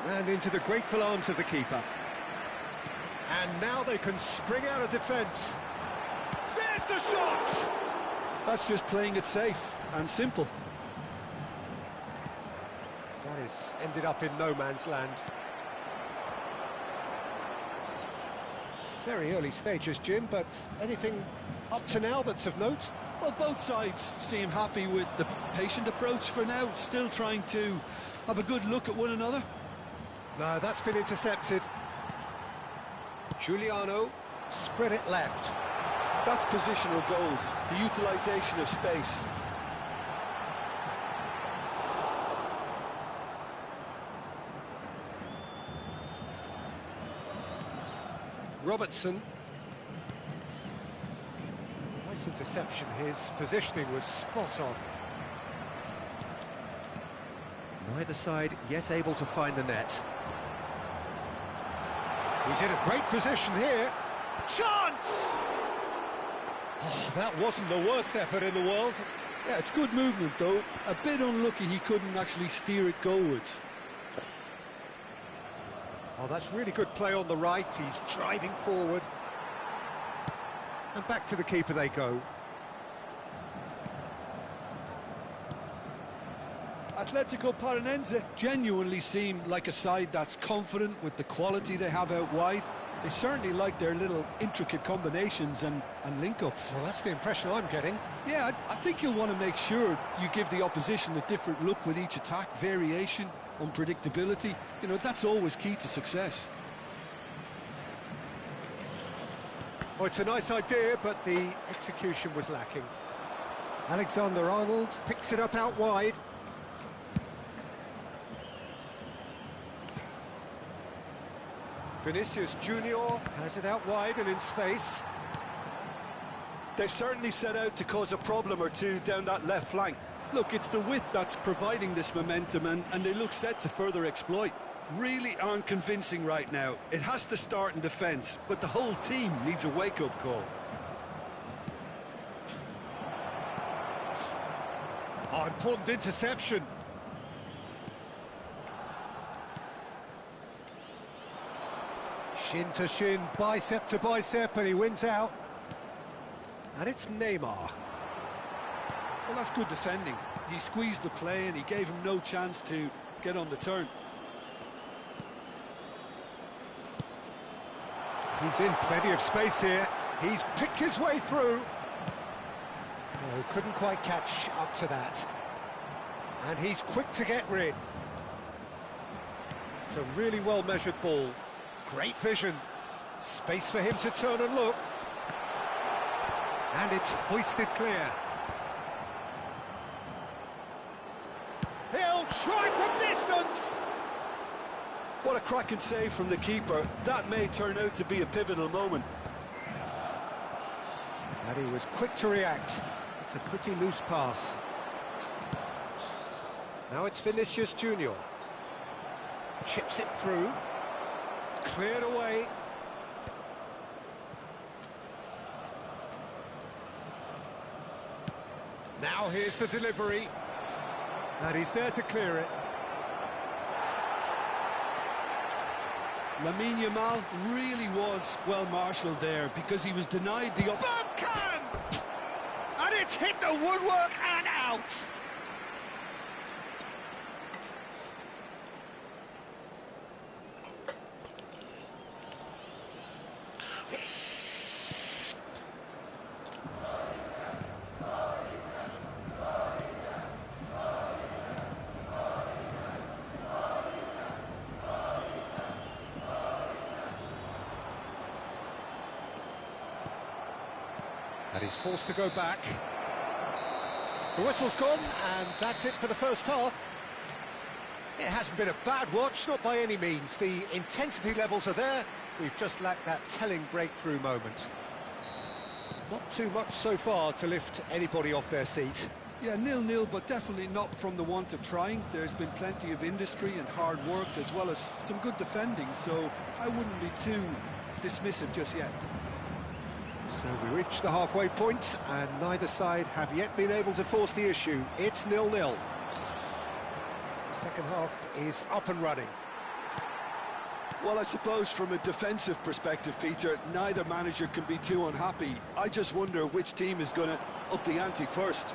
And into the grateful arms of the keeper. And now they can spring out of defence. There's the shot! That's just playing it safe and simple. That is ended up in no man's land. Very early stages, Jim, but anything up to now that's of note? Well, both sides seem happy with the patient approach for now, still trying to have a good look at one another. No, that's been intercepted. Giuliano spread it left. That's positional goals, the utilisation of space. Robertson. Nice interception. His positioning was spot on. Neither side yet able to find the net. He's in a great position here. Chance! Oh, that wasn't the worst effort in the world. Yeah, it's good movement though. A bit unlucky he couldn't actually steer it goalwards. Oh, that's really good play on the right. He's driving forward. And back to the keeper they go. Atletico Paranense genuinely seem like a side that's confident with the quality they have out wide. They certainly like their little intricate combinations and link-ups. Well, that's the impression I'm getting. Yeah, I think you'll want to make sure you give the opposition a different look with each attack, variation, unpredictability. You know, that's always key to success. Oh, it's a nice idea, but the execution was lacking. Alexander-Arnold picks it up out wide. Vinicius Junior Has it out wide and in space. They've certainly set out to cause a problem or two down that left flank. Look, it's the width that's providing this momentum, and they look set to further exploit. Really aren't convincing right now. It has to start in defence, but the whole team needs a wake-up call. Oh, important interception. Shin to shin, bicep to bicep, and he wins out. And it's Neymar. Well, that's good defending. He squeezed the play and he gave him no chance to get on the turn. He's in plenty of space here. He's picked his way through. No, couldn't quite catch up to that. And he's quick to get rid. It's a really well-measured ball. Great vision. Space for him to turn and look. And it's hoisted clear. He'll try from distance. What a cracking save from the keeper. That may turn out to be a pivotal moment. And he was quick to react. It's a pretty loose pass. Now it's Vinicius Junior. Chips it through. Cleared away. Now here's the delivery. And he's there to clear it. Lamine Yamal really was well marshalled there because he was denied the Backhand! And it's hit the woodwork and out. And he's forced to go back. The whistle's gone, and that's it for the first half. It hasn't been a bad watch, not by any means. The intensity levels are there. We've just lacked that telling breakthrough moment. Not too much so far to lift anybody off their seat. Yeah, 0-0, but definitely not from the want of trying. There's been plenty of industry and hard work, as well as some good defending, so I wouldn't be too dismissive just yet. So we reach the halfway point, and neither side have yet been able to force the issue. It's 0-0. The second half is up and running. Well, I suppose from a defensive perspective, Peter, neither manager can be too unhappy. I just wonder which team is going to up the ante first.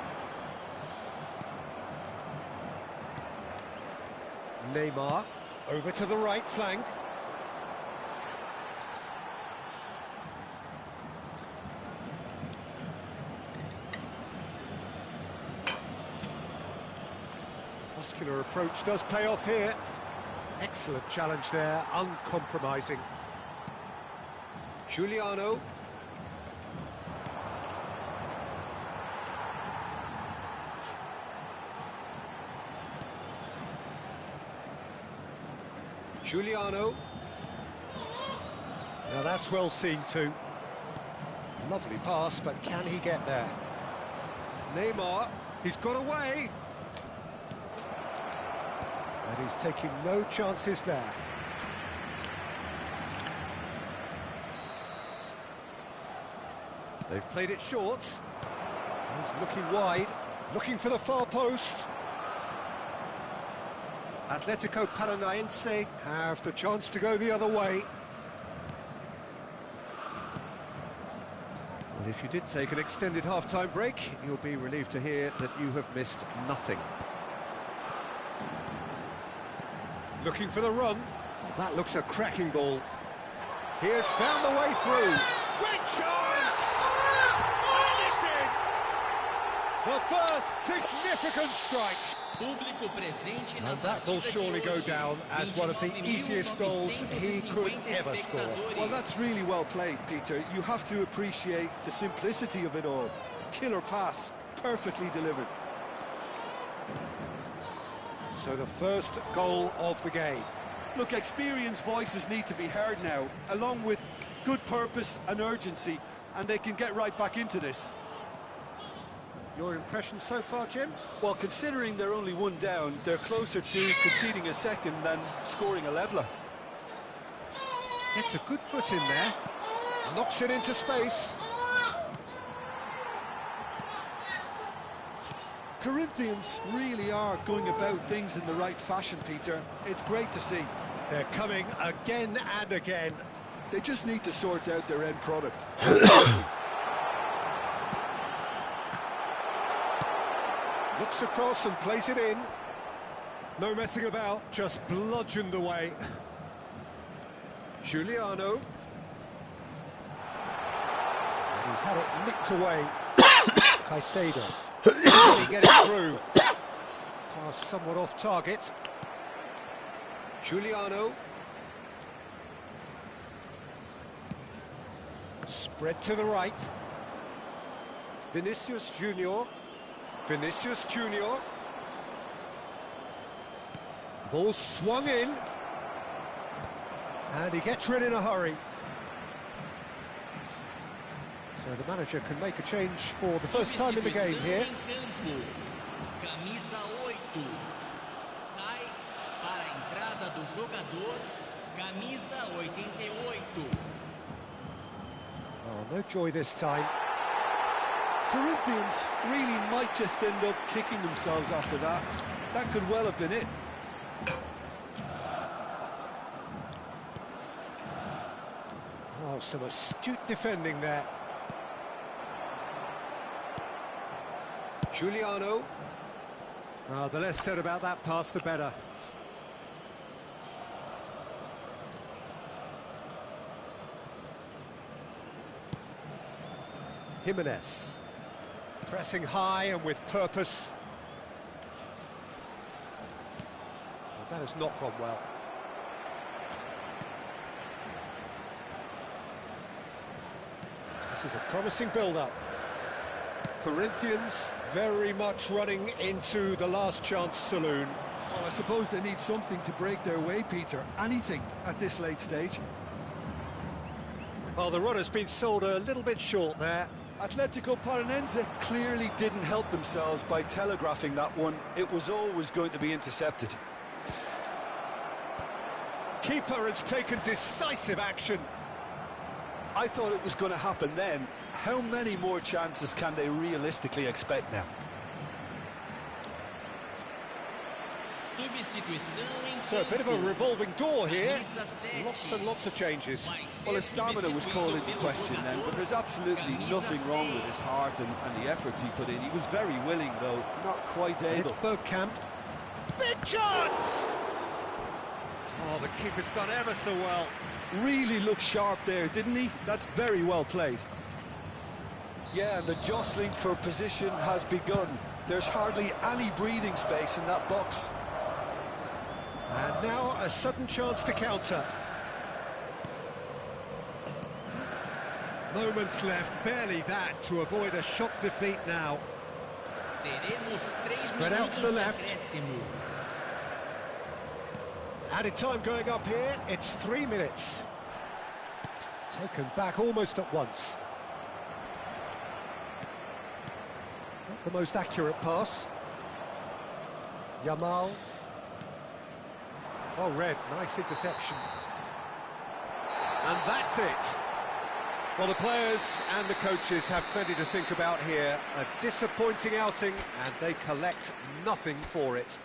Neymar, over to the right flank. Muscular approach does pay off here. Excellent challenge there, uncompromising. Giuliano. Giuliano. Now that's well seen too. Lovely pass, but can he get there? Neymar, he's got away. And he's taking no chances there. They've played it short. He's looking wide, looking for the far post. Atletico Paranaense have the chance to go the other way. Well, if you did take an extended half-time break, you'll be relieved to hear that you have missed nothing. Looking for the run. Oh, that looks a cracking ball. He has found the way through. Great chance! And it's in! The first significant strike. And that will surely go down as one of the easiest goals he could ever score. Well, that's really well played, Peter. You have to appreciate the simplicity of it all. Killer pass, perfectly delivered. So the first goal of the game. Look, experienced voices need to be heard now, along with good purpose and urgency, and they can get right back into this. Your impression so far, Jim? Well, considering they're only one down, they're closer to conceding a second than scoring a leveller. Gets a good foot in there. Knocks it into space. Corinthians really are going about things in the right fashion, Peter. It's great to see. They're coming again and again. They just need to sort out their end product. Looks across and plays it in. No messing about, just bludgeoned away. Giuliano. And he's had it nicked away. Caicedo. Can he get it through? Pass somewhat off target. Giuliano. Spread to the right. Vinicius Junior. Vinicius Junior. Ball swung in. And he gets rid in a hurry. So the manager can make a change for the first time in the game here. Camisa 8. Sai para a entrada do jogador. Camisa 88. Oh, no joy this time. Corinthians really might just end up kicking themselves after that. That could well have been it. Oh, some astute defending there. Giuliano. Oh, the less said about that pass, the better. Jimenez. Pressing high and with purpose. Well, that has not gone well. This is a promising build-up. Corinthians very much running into the last chance saloon. Well, I suppose they need something to break their way, Peter. Anything at this late stage. Well, the run has been sold a little bit short there. Atletico Paranense clearly didn't help themselves by telegraphing that one. It was always going to be intercepted. Keeper has taken decisive action. I thought it was going to happen then. How many more chances can they realistically expect now? So a bit of a revolving door here. Lots and lots of changes. Well, his stamina was called into question then, but there's absolutely nothing wrong with his heart and the efforts he put in. He was very willing, though, not quite able. It's Bergkamp. Big chance! Oh, the keeper's done ever so well. Really looked sharp there, didn't he? That's very well played. Yeah, and the jostling for position has begun. There's hardly any breathing space in that box. And now a sudden chance to counter. Moments left, barely that, to avoid a shock defeat now. Spread out to the left. Added time going up here, it's 3 minutes. Taken back almost at once. Not the most accurate pass. Yamal. Oh, Red, nice interception. And that's it. Well, the players and the coaches have plenty to think about here. A disappointing outing, and they collect nothing for it.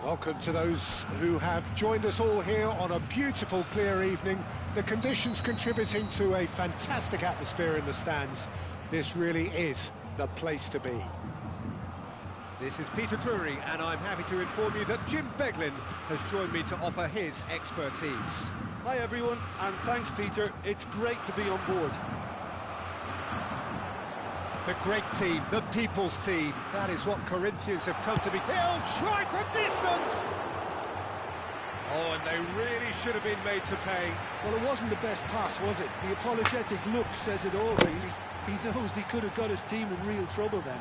Welcome to those who have joined us all here on a beautiful, clear evening. The conditions contributing to a fantastic atmosphere in the stands. This really is the place to be. This is Peter Drury, and I'm happy to inform you that Jim Beglin has joined me to offer his expertise. Hi everyone, and thanks Peter. It's great to be on board. The great team, the people's team. That is what Corinthians have come to be. He'll try from distance! Oh, and they really should have been made to pay. Well, it wasn't the best pass, was it? The apologetic look says it all, really. He knows he could have got his team in real trouble then.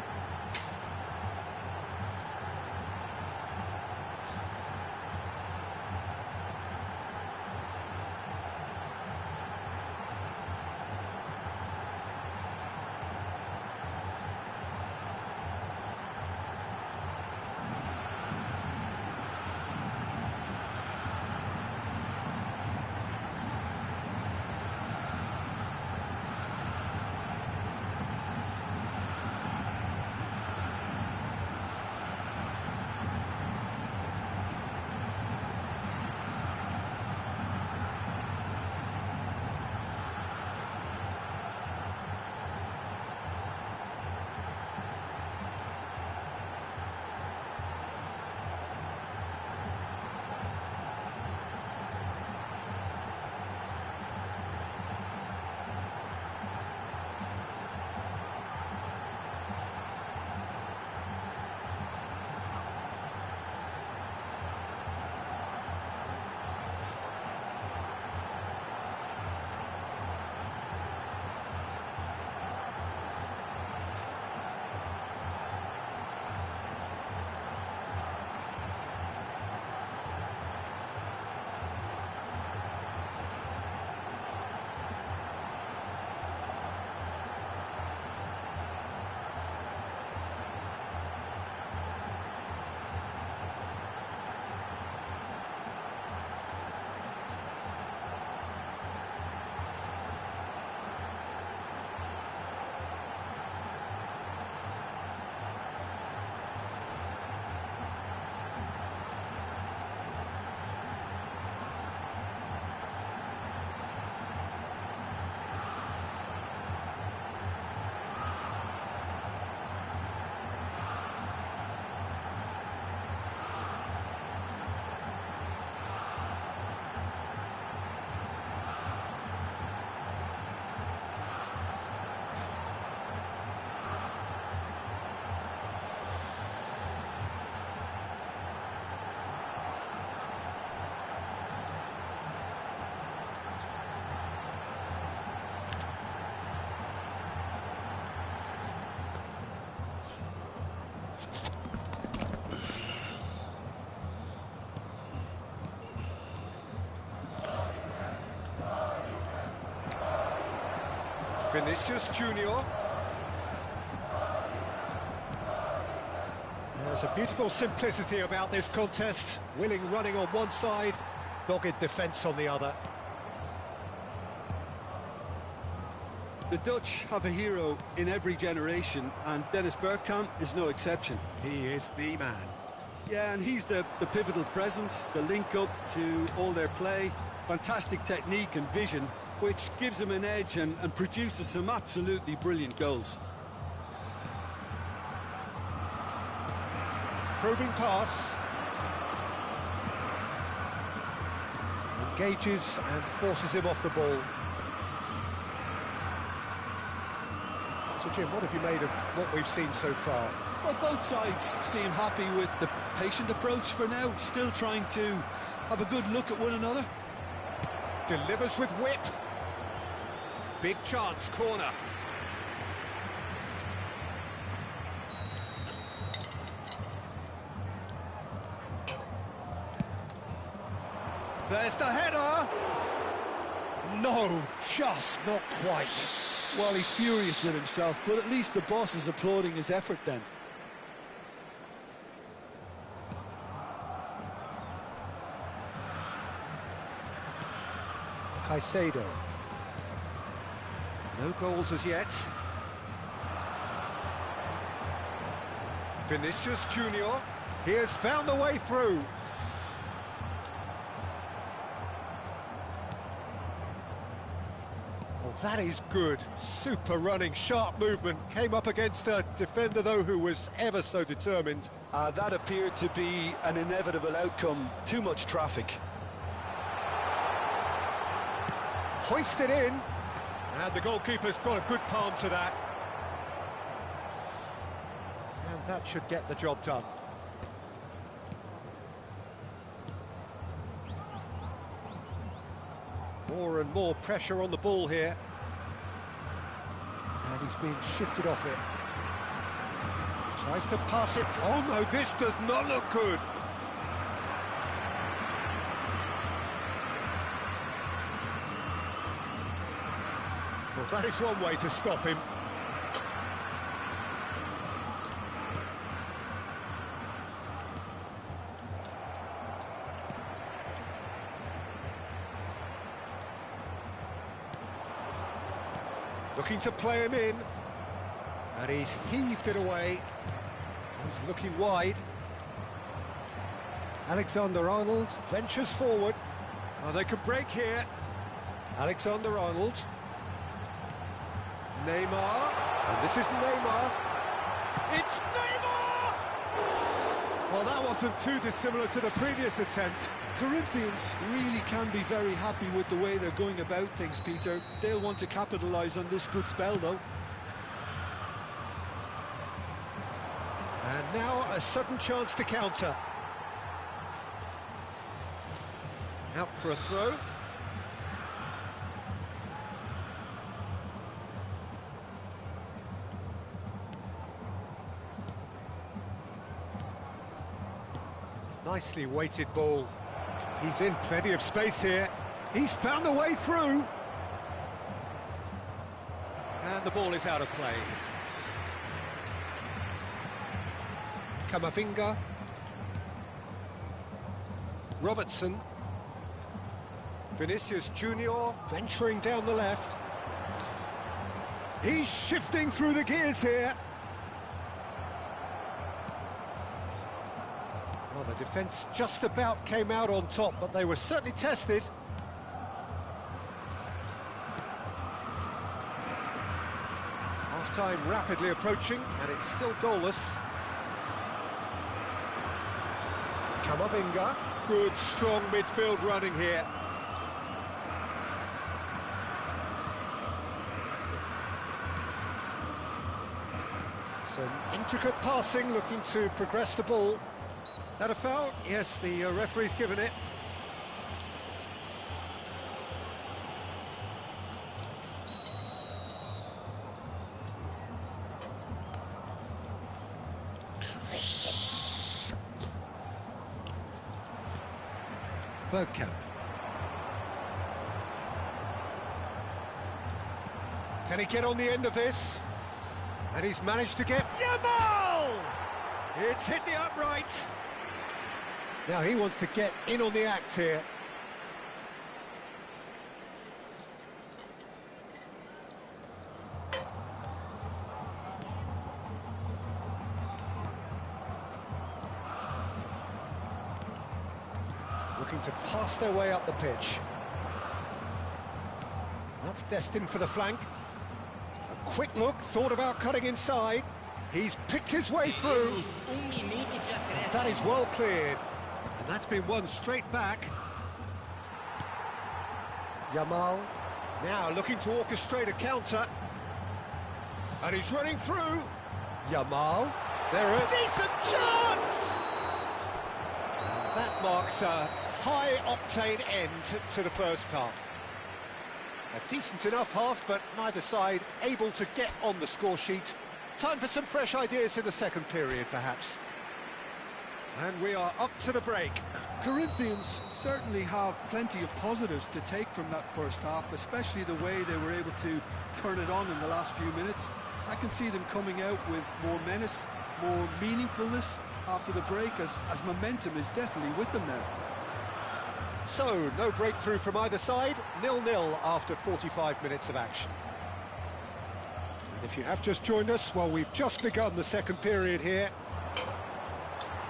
Vinicius Junior. There's a beautiful simplicity about this contest. Willing running on one side, dogged defence on the other. The Dutch have a hero in every generation, and Dennis Bergkamp is no exception. He is the man. Yeah, and he's the pivotal presence, the link-up to all their play, fantastic technique and vision, which gives him an edge and produces some absolutely brilliant goals. Probing pass. Engages and forces him off the ball. So Jim, what have you made of what we've seen so far? Well, both sides seem happy with the patient approach for now, still trying to have a good look at one another. Delivers with whip. Big chance, corner. There's the header! No, just not quite. Well, he's furious with himself, but at least the boss is applauding his effort then. Caicedo. No goals as yet. Vinicius Junior. He has found the way through. Well, that is good. Super running, sharp movement. Came up against a defender, though, who was ever so determined. That appeared to be an inevitable outcome. Too much traffic. Hoisted in. And the goalkeeper's got a good palm to that. And that should get the job done. More and more pressure on the ball here. And he's being shifted off it. Tries to pass it. Oh no, this does not look good. Well, that is one way to stop him. Looking to play him in. And he's heaved it away. He's looking wide. Alexander-Arnold ventures forward. Oh, they could break here. Alexander-Arnold. Neymar. And this is Neymar. It's Neymar! Well, that wasn't too dissimilar to the previous attempt. Corinthians really can be very happy with the way they're going about things, Peter. They'll want to capitalise on this good spell, though. And now a sudden chance to counter. Out for a throw. Nicely weighted ball. He's in plenty of space here. He's found a way through. And the ball is out of play. Camavinga. Robertson. Vinicius Junior venturing down the left. He's shifting through the gears here. Well, the defence just about came out on top, but they were certainly tested. Half-time rapidly approaching, and it's still goalless. Camavinga. Good, strong midfield running here. Some intricate passing, looking to progress the ball. That a foul? Yes, the referee's given it. Bergkamp. Can he get on the end of this? And he's managed to get Yamal! It's hit the upright. Now he wants to get in on the act here. Looking to pass their way up the pitch. That's destined for the flank. A quick look, thought about cutting inside. He's picked his way through. And that is well cleared. And that's been won straight back. Yamal now looking to orchestrate a counter. And he's running through. Yamal. There a decent chance! And that marks a high-octane end to the first half. A decent enough half, but neither side able to get on the score sheet. Time for some fresh ideas in the second period, perhaps. And we are up to the break. Corinthians certainly have plenty of positives to take from that first half, especially the way they were able to turn it on in the last few minutes. I can see them coming out with more menace, more meaningfulness after the break, as momentum is definitely with them now. So, no breakthrough from either side, 0-0 after 45 minutes of action. And if you have just joined us, well, we've just begun the second period here.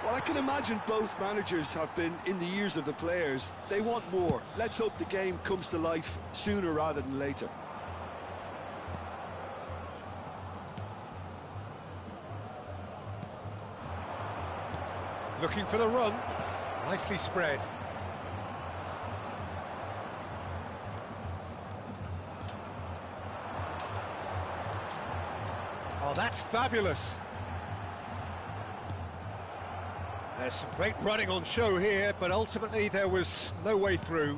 Well, I can imagine both managers have been in the ears of the players. They want more. Let's hope the game comes to life sooner rather than later. Looking for the run. Nicely spread. Oh, that's fabulous. There's some great running on show here, but ultimately there was no way through.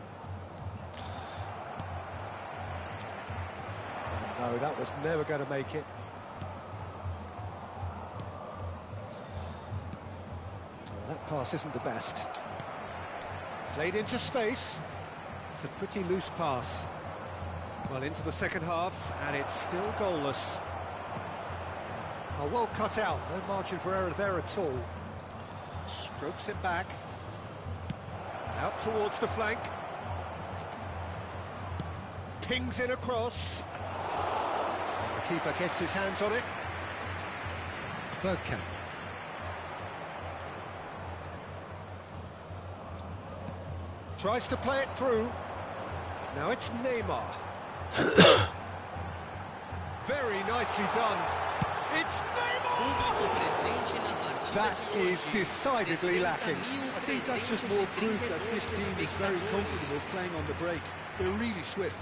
Oh, no, that was never going to make it. Oh, that pass isn't the best. Played into space. It's a pretty loose pass. Well, into the second half, and it's still goalless. Oh, well cut out, no margin for error there at all. Strokes it back. Out towards the flank. Pings it across. And the keeper gets his hands on it. Bergkamp. Tries to play it through. Now it's Neymar. Very nicely done. It's Neymar! That is decidedly lacking. I think that's just more proof that this team is very comfortable playing on the break. They're really swift.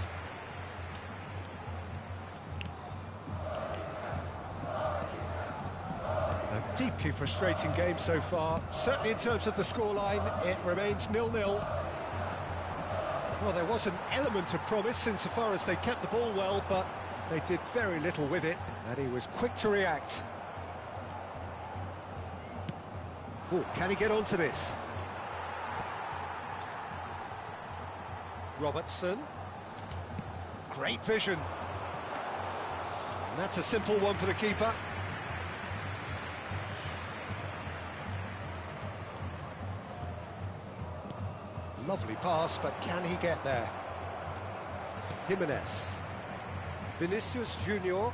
A deeply frustrating game so far. Certainly in terms of the scoreline, it remains 0-0. Well, there was an element of promise insofar as they kept the ball well, but they did very little with it, and he was quick to react. Oh, can he get onto this? Robertson. Great vision. And that's a simple one for the keeper. Lovely pass, but can he get there? Jimenez. Vinicius Junior.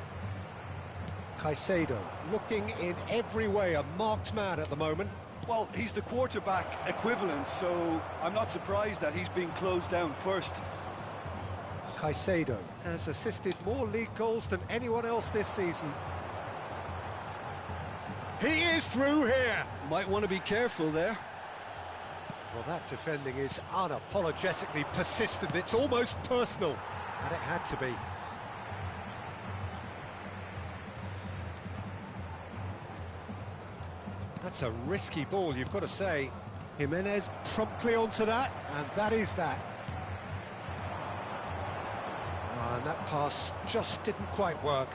Caicedo, looking in every way a marked man at the moment. Well, he's the quarterback equivalent, so I'm not surprised that he's being closed down first. Caicedo has assisted more league goals than anyone else this season. He is through here. Might want to be careful there. Well, that defending is unapologetically persistent. It's almost personal, and it had to be. That's a risky ball, you've got to say. Jimenez promptly onto that, and that is that. And that pass just didn't quite work.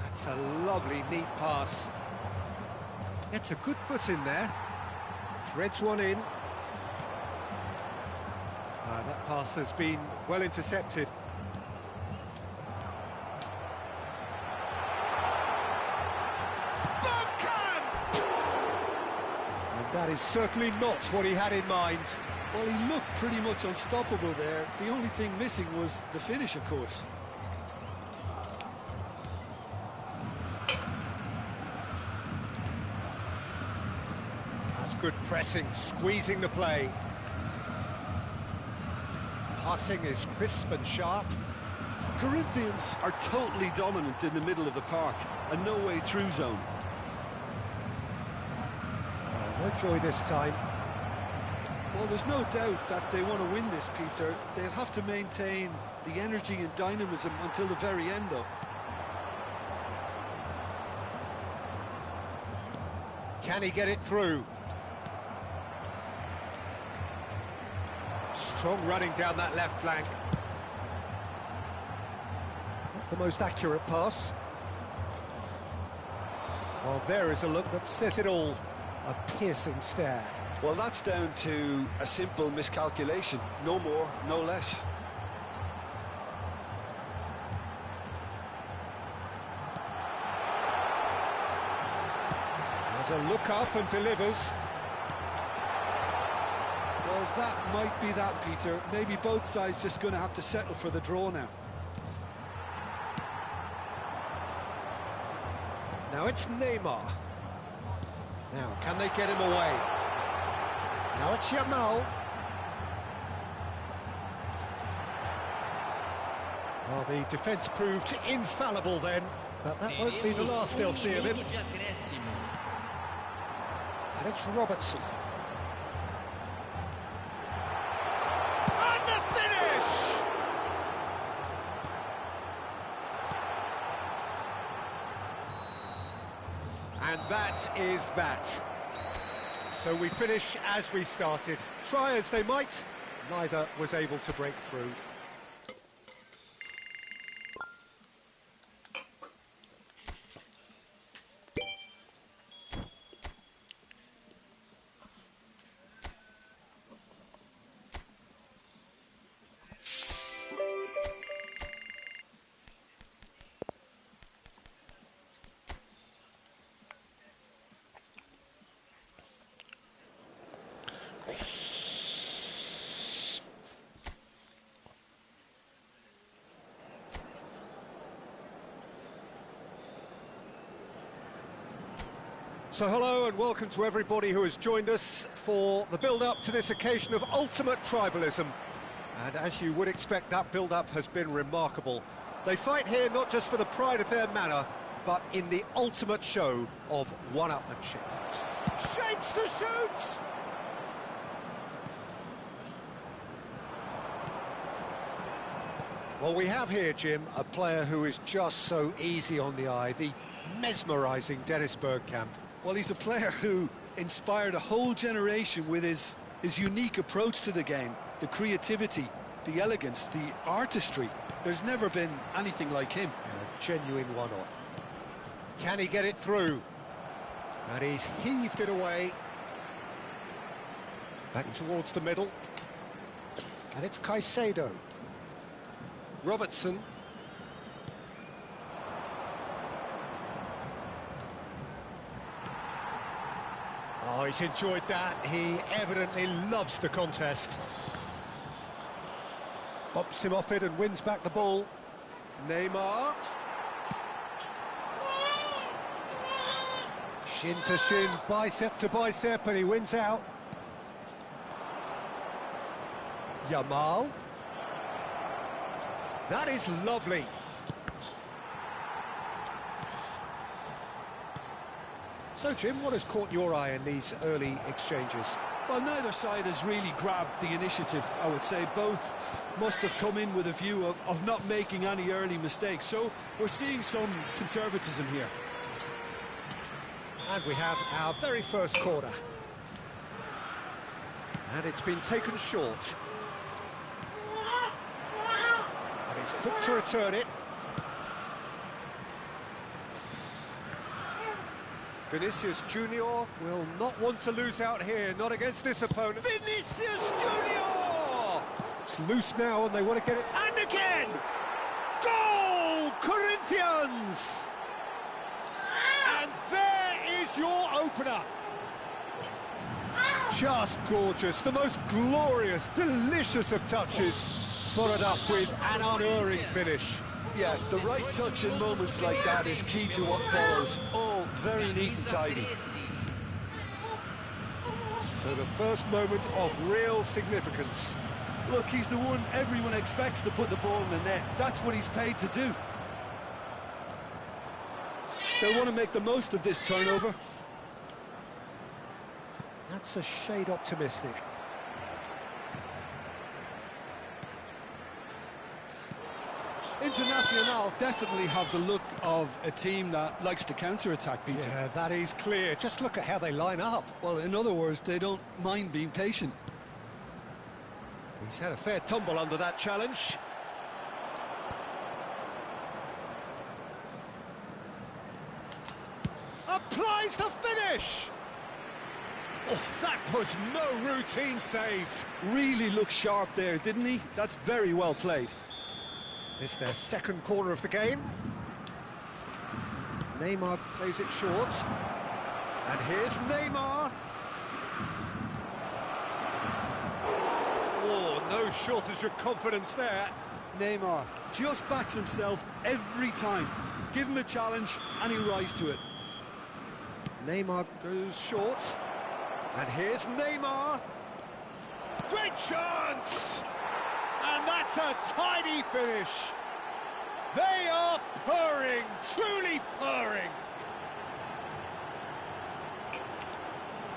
That's a lovely, neat pass. Gets a good foot in there. Threads one in. That pass has been well intercepted. That is certainly not what he had in mind. Well, he looked pretty much unstoppable there. The only thing missing was the finish, of course. That's good pressing, squeezing the play. Passing is crisp and sharp. Corinthians are totally dominant in the middle of the park, a no-way through zone. No joy this time. Well, there's no doubt that they want to win this, Peter. They'll have to maintain the energy and dynamism until the very end, though. Can he get it through? Strong running down that left flank. Not the most accurate pass. Well, there is a look that says it all. A piercing stare. Well, that's down to a simple miscalculation. No more, no less. There's a look up and delivers. Well, that might be that, Peter. Maybe both sides just going to have to settle for the draw now. Now it's Neymar. Now, can they get him away? Now it's Yamal. Well, the defence proved infallible then, but that won't be the last they'll see of him. And it's Robertson. And the finish! And that is that. So we finish as we started. Try as they might, neither was able to break through. So hello and welcome to everybody who has joined us for the build-up to this occasion of ultimate tribalism. And as you would expect, that build-up has been remarkable. They fight here not just for the pride of their manor, but in the ultimate show of one-upmanship. Shapes to shoot! Well, we have here, Jim, a player who is just so easy on the eye, the mesmerising Dennis Bergkamp. Well, he's a player who inspired a whole generation with his unique approach to the game, the creativity, the elegance, the artistry. There's never been anything like him. A genuine one-off. Can he get it through? And he's heaved it away. Back towards the middle. And it's Caicedo. Robertson. Oh, he's enjoyed that. He evidently loves the contest. Bumps him off it and wins back the ball. Neymar. Shin to shin, bicep to bicep, and he wins out. Yamal. That is lovely. So, Jim, what has caught your eye in these early exchanges? Well, neither side has really grabbed the initiative, I would say. Both must have come in with a view of not making any early mistakes. So we're seeing some conservatism here. And we have our very first corner. And it's been taken short. And he's quick to return it. Vinicius Junior will not want to lose out here, not against this opponent. Vinicius Junior! It's loose now and they want to get it. And again! Goal! Corinthians! And there is your opener. Just gorgeous, the most glorious, delicious of touches. Followed up with an unerring finish. Yeah, the right touch in moments like that is key to what follows. All very neat and tidy. So the first moment of real significance. Look, he's the one everyone expects to put the ball in the net. That's what he's paid to do. They'll want to make the most of this turnover. That's a shade optimistic. Internacional definitely have the look of a team that likes to counter-attack, Peter. Yeah, that is clear. Just look at how they line up. Well, in other words, they don't mind being patient. He's had a fair tumble under that challenge. Applies the finish! Oh, that was no routine save. Really looked sharp there, didn't he? That's very well played. It's their second corner of the game. Neymar plays it short. And here's Neymar. Oh, no shortage of confidence there. Neymar just backs himself every time. Give him a challenge and he'll rise to it. Neymar goes short. And here's Neymar. Great chance! And that's a tidy finish. They are purring, truly purring.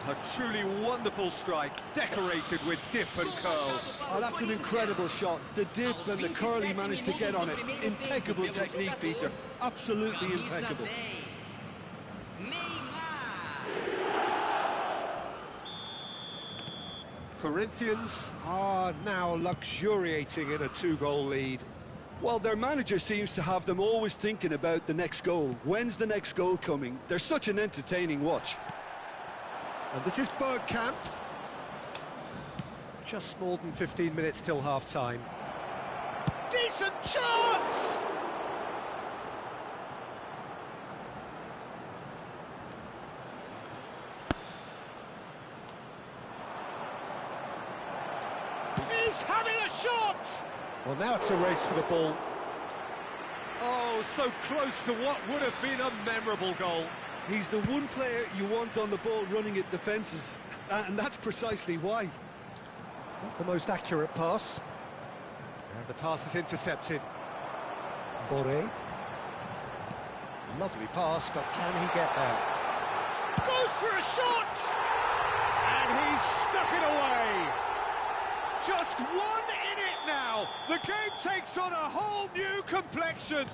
A truly wonderful strike, decorated with dip and curl. Oh, that's an incredible shot. The dip and the curl he managed to get on it. Impeccable technique, Peter. Absolutely impeccable. Corinthians are now luxuriating in a two-goal lead. Well, their manager seems to have them always thinking about the next goal. When's the next goal coming? They're such an entertaining watch. And this is Bergkamp. Just more than 15 minutes till half-time. Decent chance! He's having a shot! Well, now it's a race for the ball. Oh, so close to what would have been a memorable goal. He's the one player you want on the ball running at defences, and that's precisely why. Not the most accurate pass. And the pass is intercepted. Boré. Lovely pass, but can he get there? Goes for a shot! And he's stuck it away! Just one in it now! The game takes on a whole new complexion!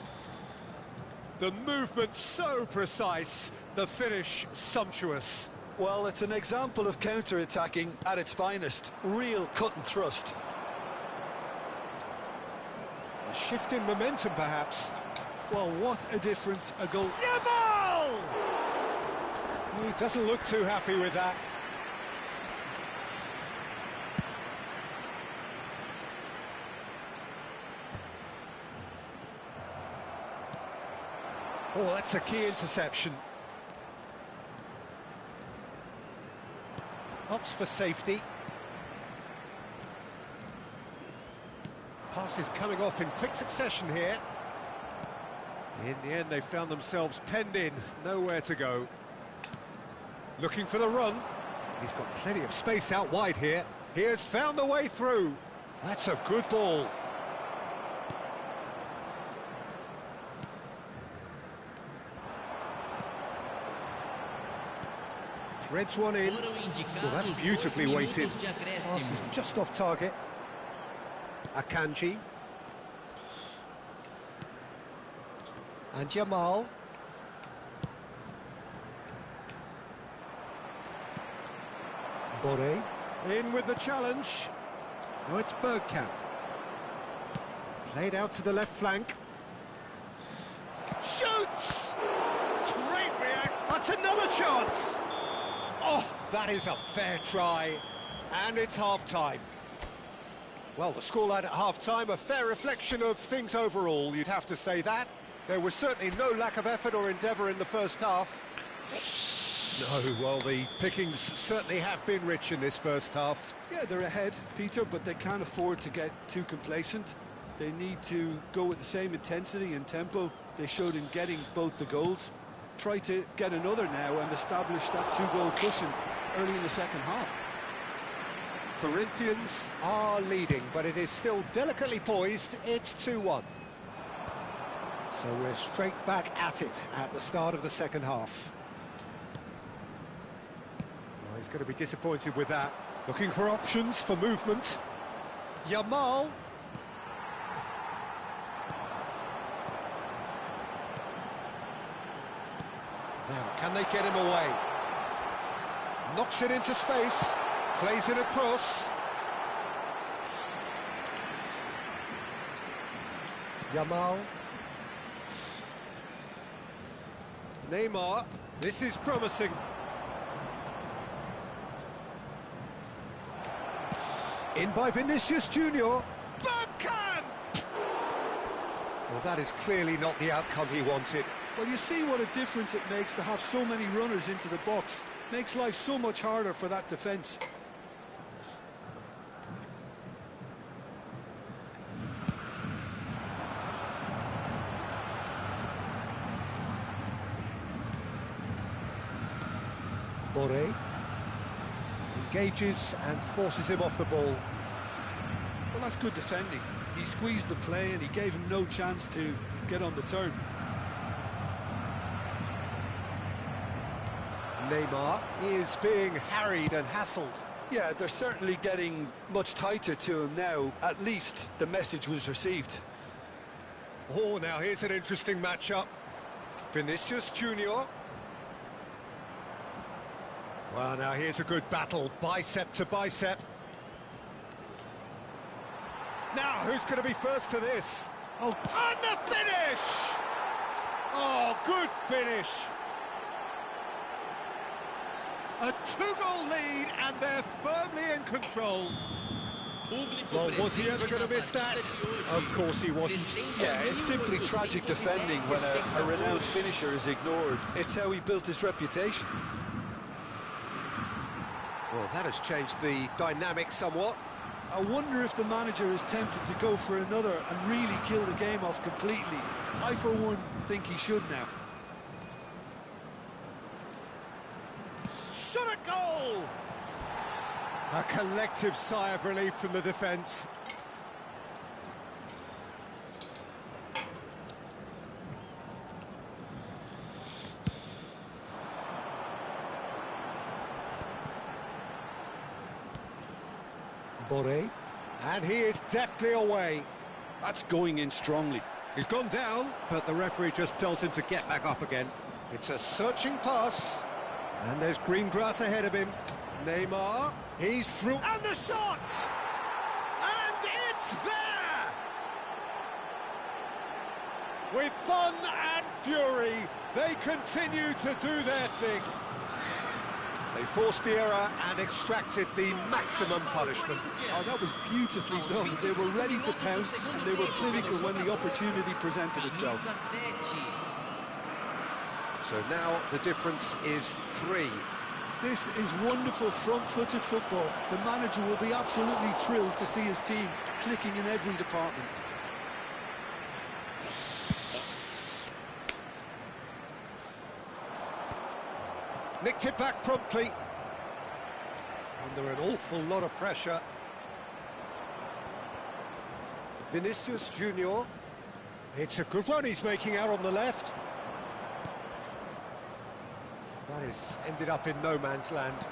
The movement so precise, the finish sumptuous. Well, it's an example of counter-attacking at its finest. Real cut and thrust. A shift in momentum, perhaps. Well, what a difference a goal... Yamal! He doesn't look too happy with that. Oh, that's a key interception. Opts for safety. Pass is coming off in quick succession here. In the end, they found themselves penned in, nowhere to go. Looking for the run. He's got plenty of space out wide here. He has found the way through. That's a good ball. Threads one in. Well, that's beautifully weighted. Pass is just off target. Akanji. And Yamal. Boré. In with the challenge. Now it's Bergkamp. Played out to the left flank. Shoots! Great reaction. That's another chance. Oh, that is a fair try. And it's half-time. Well, the scoreline at half-time, a fair reflection of things overall, you'd have to say that. There was certainly no lack of effort or endeavour in the first half. No, well, the pickings certainly have been rich in this first half. Yeah, they're ahead, Peter, but they can't afford to get too complacent. They need to go with the same intensity and tempo they showed in getting both the goals. Try to get another now and establish that two-goal cushion early in the second half. Corinthians are leading, but it is still delicately poised. It's 2-1. So we're straight back at it at the start of the second half. Well, he's going to be disappointed with that. Looking for options for movement. Yamal. Now, can they get him away? Knocks it into space. Plays it across. Yamal. Neymar. This is promising. In by Vinicius Junior. Backhand! Well, that is clearly not the outcome he wanted. Well, you see what a difference it makes to have so many runners into the box. Makes life so much harder for that defence. Boré engages and forces him off the ball. Well, that's good defending. He squeezed the play and he gave him no chance to get on the turn. Neymar is being harried and hassled. Yeah, they're certainly getting much tighter to him now. At least the message was received. Oh, now here's an interesting matchup. Vinicius Junior. Well, now here's a good battle, bicep to bicep. Now, who's going to be first to this? Oh, and the finish! Oh, good finish! A two-goal lead, and they're firmly in control. Well, was he ever going to miss that? Of course he wasn't. Yeah, it's simply tragic defending when a renowned finisher is ignored. It's how he built his reputation. Well, that has changed the dynamic somewhat. I wonder if the manager is tempted to go for another and really kill the game off completely. I, for one, think he should now. Shot a goal! A collective sigh of relief from the defence. Boré, and he is deftly away. That's going in strongly. He's gone down, but the referee just tells him to get back up again. It's a searching pass, and there's green grass ahead of him. Neymar, he's through, and the shot! And it's there! With fun and fury, they continue to do their thing. They forced the error and extracted the maximum punishment. Oh, that was beautifully done. They were ready to pounce, and they were clinical when the opportunity presented itself. So now the difference is 3. This is wonderful front-footed football. The manager will be absolutely thrilled to see his team clicking in every department. Nicked it back promptly. Under an awful lot of pressure. Vinicius Junior. It's a good run he's making out on the left. That has ended up in no man's land.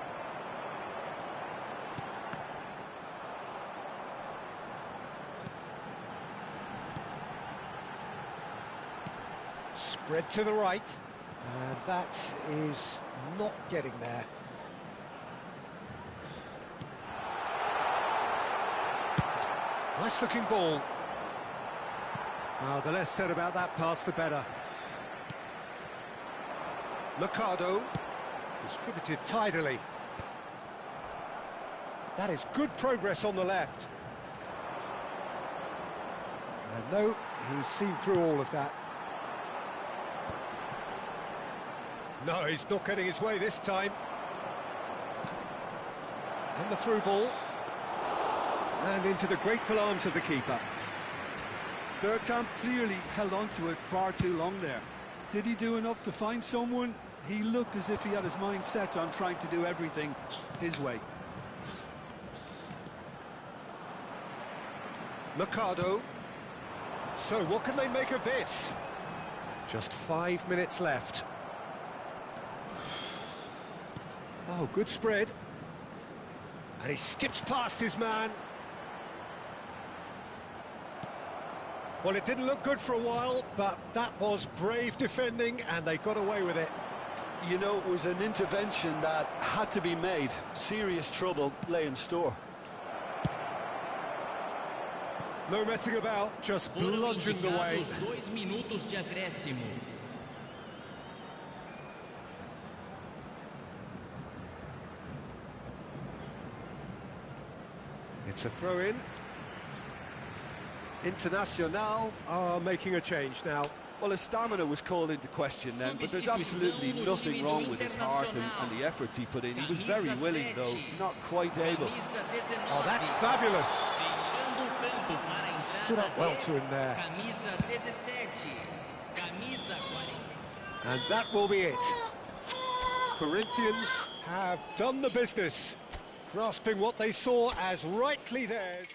Spread to the right. And that is not getting there. Nice looking ball. Well, the less said about that pass, the better. Mercado, distributed tidily. That is good progress on the left. And no, he's seen through all of that. No, he's not getting his way this time. And the through ball. And into the grateful arms of the keeper. Bergkamp clearly held on to it far too long there. Did he do enough to find someone? He looked as if he had his mind set on trying to do everything his way. Mercado. So what can they make of this? Just 5 minutes left. Oh, good spread. And he skips past his man. Well, it didn't look good for a while, but that was brave defending, and they got away with it. You know, it was an intervention that had to be made. Serious trouble lay in store. No messing about, just bludgeoned away. 2 minutos de acréscimo. It's a throw-in. Internacional are making a change now. Well, his stamina was called into question then, but there's absolutely nothing wrong with his heart and the efforts he put in. He was very willing, though, not quite able. Oh, that's fabulous. Stood up well to him there. And that will be it. Corinthians have done the business, grasping what they saw as rightly theirs.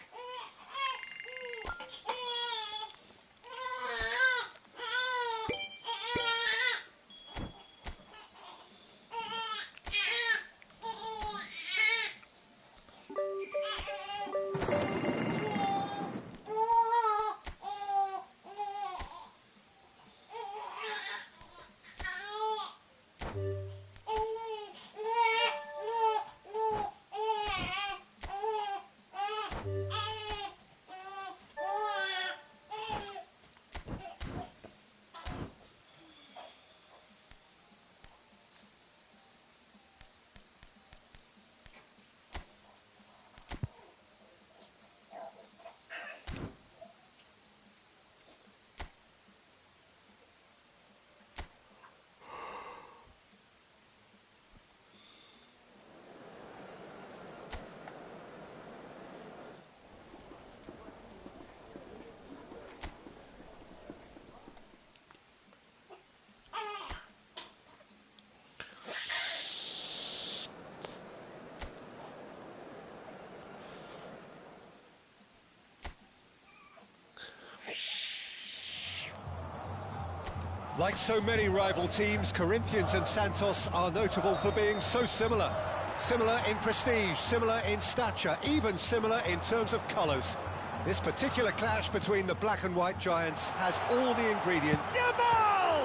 Like so many rival teams, Corinthians and Santos are notable for being so similar. Similar in prestige, similar in stature, even similar in terms of colours. This particular clash between the black and white giants has all the ingredients. Yamal!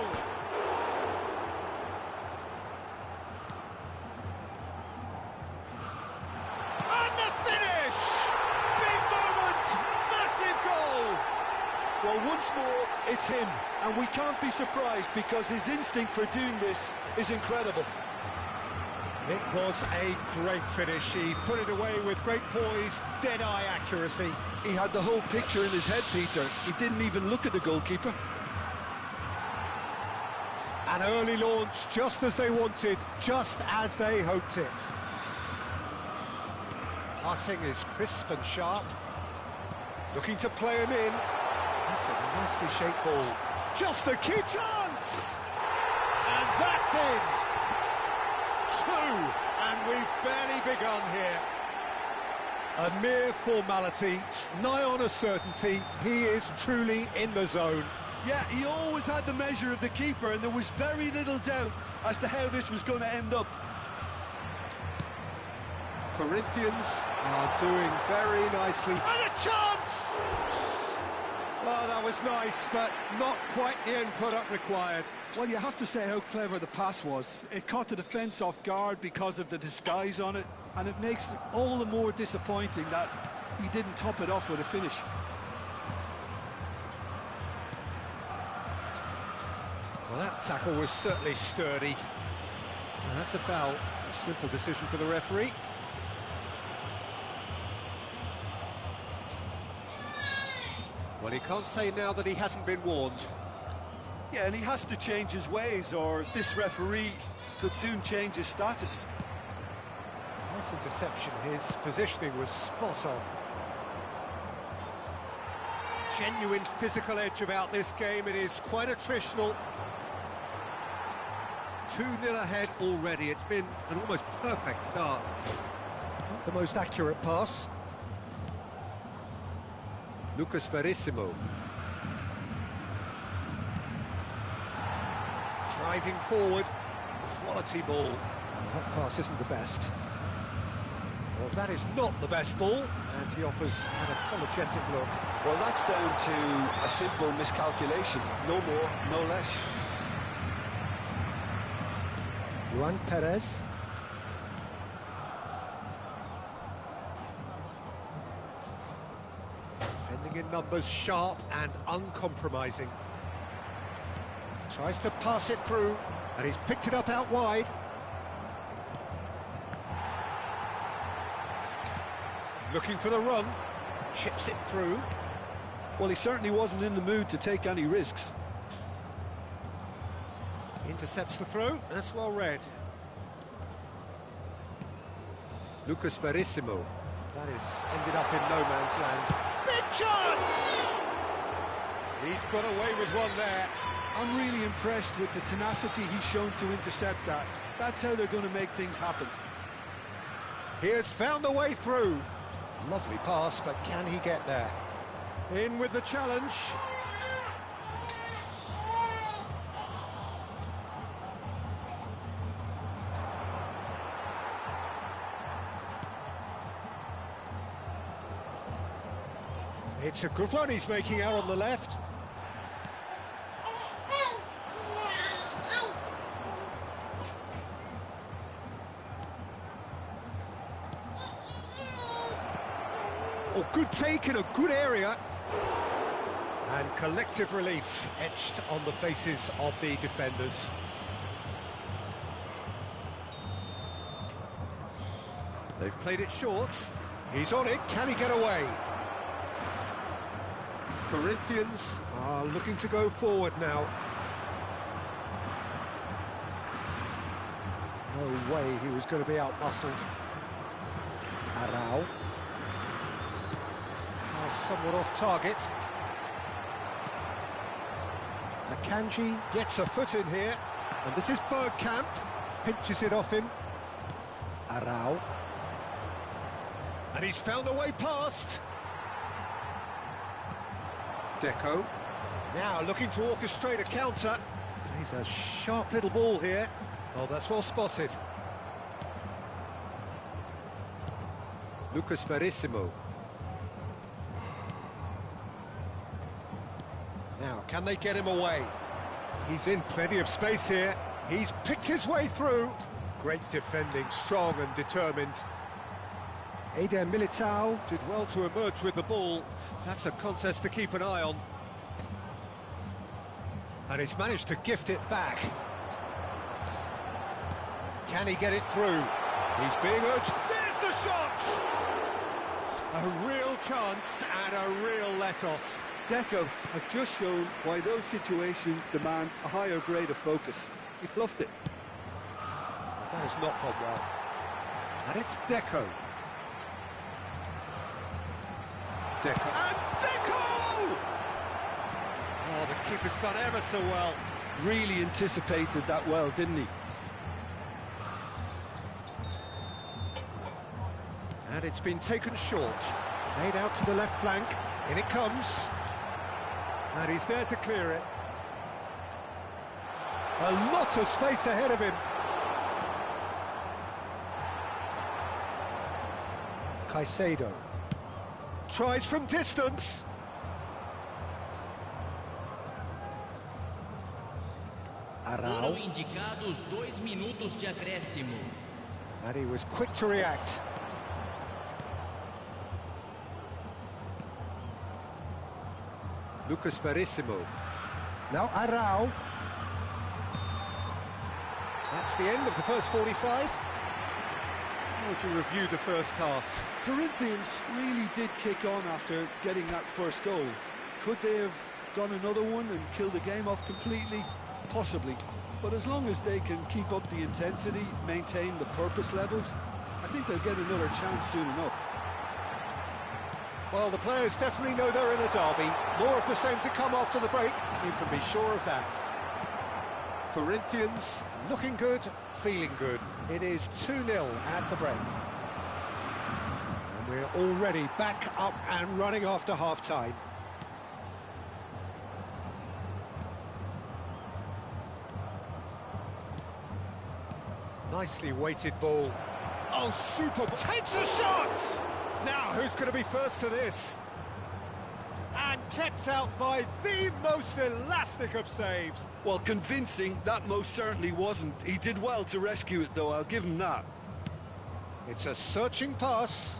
And the finish! Big moment! Massive goal! Well, once more, it's him, and we can't be surprised because his instinct for doing this is incredible. It was a great finish. He put it away with great poise, dead-eye accuracy. He had the whole picture in his head, Peter. He didn't even look at the goalkeeper. An early launch, just as they wanted, just as they hoped it. Passing is crisp and sharp. Looking to play him in. That's a nicely shaped ball. Just a key chance! And that's in! Two! And we've barely begun here. A mere formality, nigh on a certainty. He is truly in the zone. Yeah, he always had the measure of the keeper, and there was very little doubt as to how this was going to end up. Corinthians are doing very nicely. And a chance! Oh, that was nice, but not quite the end product required. Well, you have to say how clever the pass was. It caught the defence off guard because of the disguise on it, and it makes it all the more disappointing that he didn't top it off with a finish. Well, that tackle was certainly sturdy. Well, that's a foul. A simple decision for the referee. Well, he can't say now that he hasn't been warned. Yeah, and he has to change his ways, or this referee could soon change his status. Nice interception, his positioning was spot on. Genuine physical edge about this game, it is quite attritional. 2-0 ahead already, it's been an almost perfect start. Not the most accurate pass. Lucas Verissimo. Driving forward, quality ball. That pass isn't the best. Well, that is not the best ball, and he offers an apologetic look. Well, that's down to a simple miscalculation. No more, no less. Juan Perez. Defending in numbers, sharp and uncompromising. Tries to pass it through, and he's picked it up out wide. Looking for the run, chips it through. Well, he certainly wasn't in the mood to take any risks. Intercepts the throw, that's well read. Lucas Verissimo. That is ended up in no man's land. Big chance! He's got away with one there. I'm really impressed with the tenacity he's shown to intercept that. That's how they're going to make things happen. He has found the way through. Lovely pass, but can he get there? In with the challenge. It's a good run he's making out on the left. Oh, good take in a good area. And collective relief etched on the faces of the defenders. They've played it short. He's on it. Can he get away? Corinthians are looking to go forward now. No way he was going to be out-muscled. Arau. Somewhat off target. Akanji gets a foot in here, and this is Bergkamp, pinches it off him. Arau. And he's found a way past. Deco. Now looking to orchestrate a counter. He's a sharp little ball here. Oh, that's well spotted. Lucas Verissimo. Now, can they get him away? He's in plenty of space here. He's picked his way through. Great defending, strong and determined. Eder Militao did well to emerge with the ball. That's a contest to keep an eye on. And he's managed to gift it back. Can he get it through? He's being urged. There's the shot! A real chance and a real let-off. Deco has just shown why those situations demand a higher grade of focus. He fluffed it. That has not gone well. And it's Deco. Deco. And Deco! Oh, the keeper's done ever so well. Really anticipated that well, didn't he? And it's been taken short. Played out to the left flank. In it comes. And he's there to clear it. A lot of space ahead of him. Caicedo. Tries from distance. Arau. Foram indicados 2 minutos de acréscimo. And he was quick to react. Lucas Verissimo. Now Arau. That's the end of the first 45. How would you review the first half? Corinthians really did kick on after getting that first goal. Could they have gone another one and killed the game off completely? Possibly. But as long as they can keep up the intensity, maintain the purpose levels, I think they'll get another chance soon enough. Well, the players definitely know they're in a derby. More of the same to come after the break, you can be sure of that. Corinthians looking good, feeling good. It is 2-0 at the break. And we're already back up and running after half-time. Nicely weighted ball. Oh, super! Takes a shot! Now, who's going to be first to this? And kept out by the most elastic of saves. Well, convincing, that most certainly wasn't. He did well to rescue it, though, I'll give him that. It's a searching pass.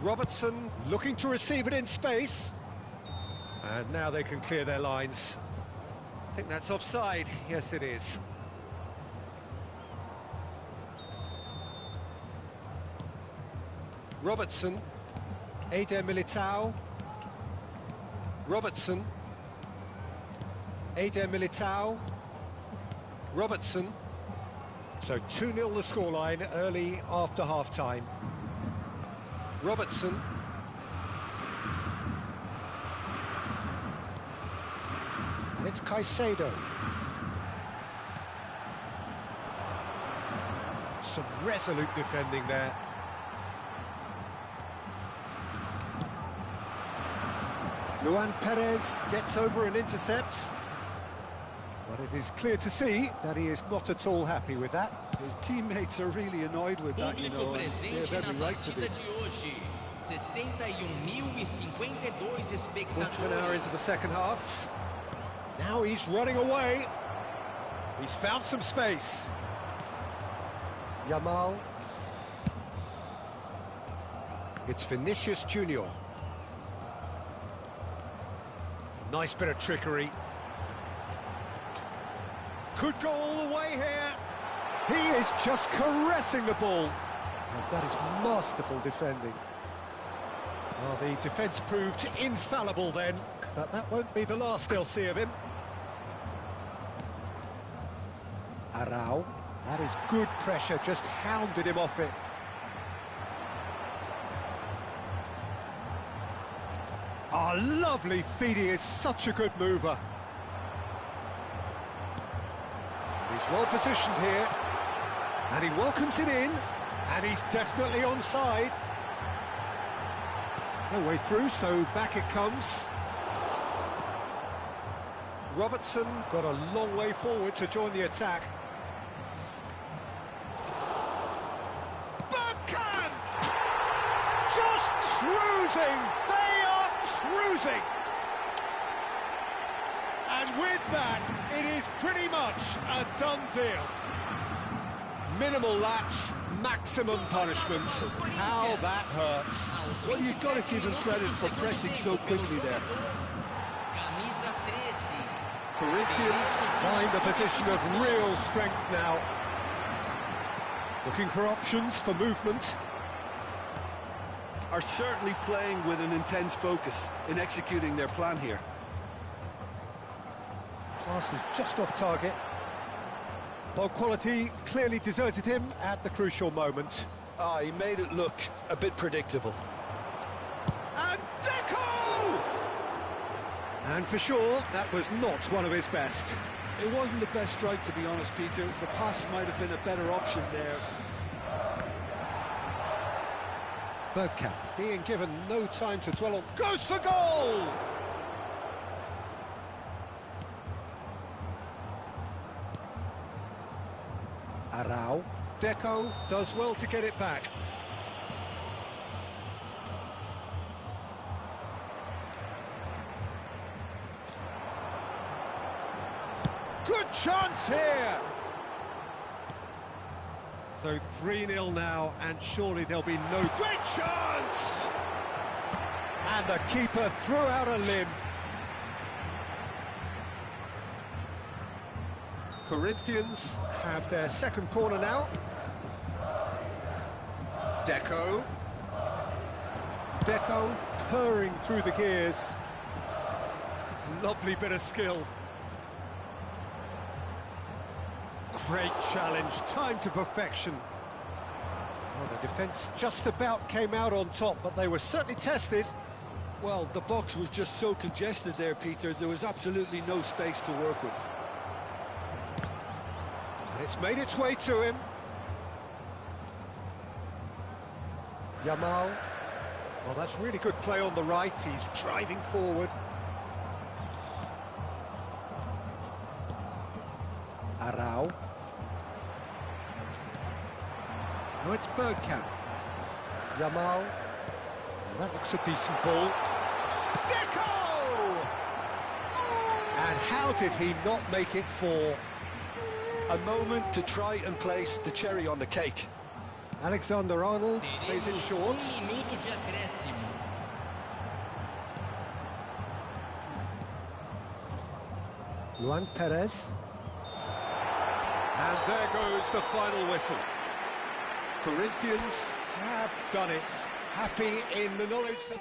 Robertson looking to receive it in space. And now they can clear their lines. I think that's offside. Yes, it is. Robertson, Eder Militao, Robertson, Eder Militao, Robertson. So 2-0 the scoreline early after half-time. Robertson. And it's Caicedo. Some resolute defending there. Luan Perez gets over and intercepts. But it is clear to see that he is not at all happy with that. His teammates are really annoyed with that, you know, and they have every right to be. Quarter of an hour into the second half. Now he's running away. He's found some space. Yamal. It's Vinicius Junior. Nice bit of trickery. Could go all the way here. He is just caressing the ball. And that is masterful defending. Well, the defence proved infallible then, but that won't be the last they'll see of him. Arau. That is good pressure, just hounded him off it. Oh, lovely feed, he is such a good mover. He's well positioned here, and he welcomes it in, and he's definitely onside. No way through, so back it comes. Robertson got a long way forward to join the attack. Backhand! Just cruising! They are cruising! And with that, it is pretty much a done deal. Minimal lapse, maximum punishment. How that hurts. Well, you've got to give him credit for pressing so quickly there. Corinthians find a position of real strength now. Looking for options for movement. Are certainly playing with an intense focus in executing their plan here. Pass is just off target. Ball quality clearly deserted him at the crucial moment. Ah, he made it look a bit predictable. And Deco! And for sure, that was not one of his best. It wasn't the best strike, to be honest, Peter. The pass might have been a better option there. Bergkamp being given no time to dwell on. Goes for goal! Arau. Deco does well to get it back. Good chance here! So 3-0 now, and surely there'll be no... Great chance! And the keeper threw out a limb. Corinthians have their second corner now. Deco. Deco purring through the gears. Lovely bit of skill. Great challenge, timed to perfection. Well, the defence just about came out on top, but they were certainly tested. Well, the box was just so congested there, Peter. There was absolutely no space to work with. And it's made its way to him. Yamal. Well, that's really good play on the right. He's driving forward. Arau. Now it's Bergkamp. Yamal. Well, that looks a decent ball. Deco! And how did he not make it four? A moment to try and place the cherry on the cake. Alexander-Arnold plays it short. Minuto de acréscimo. Luan Perez. And there goes the final whistle. Corinthians have done it. Happy in the knowledge that...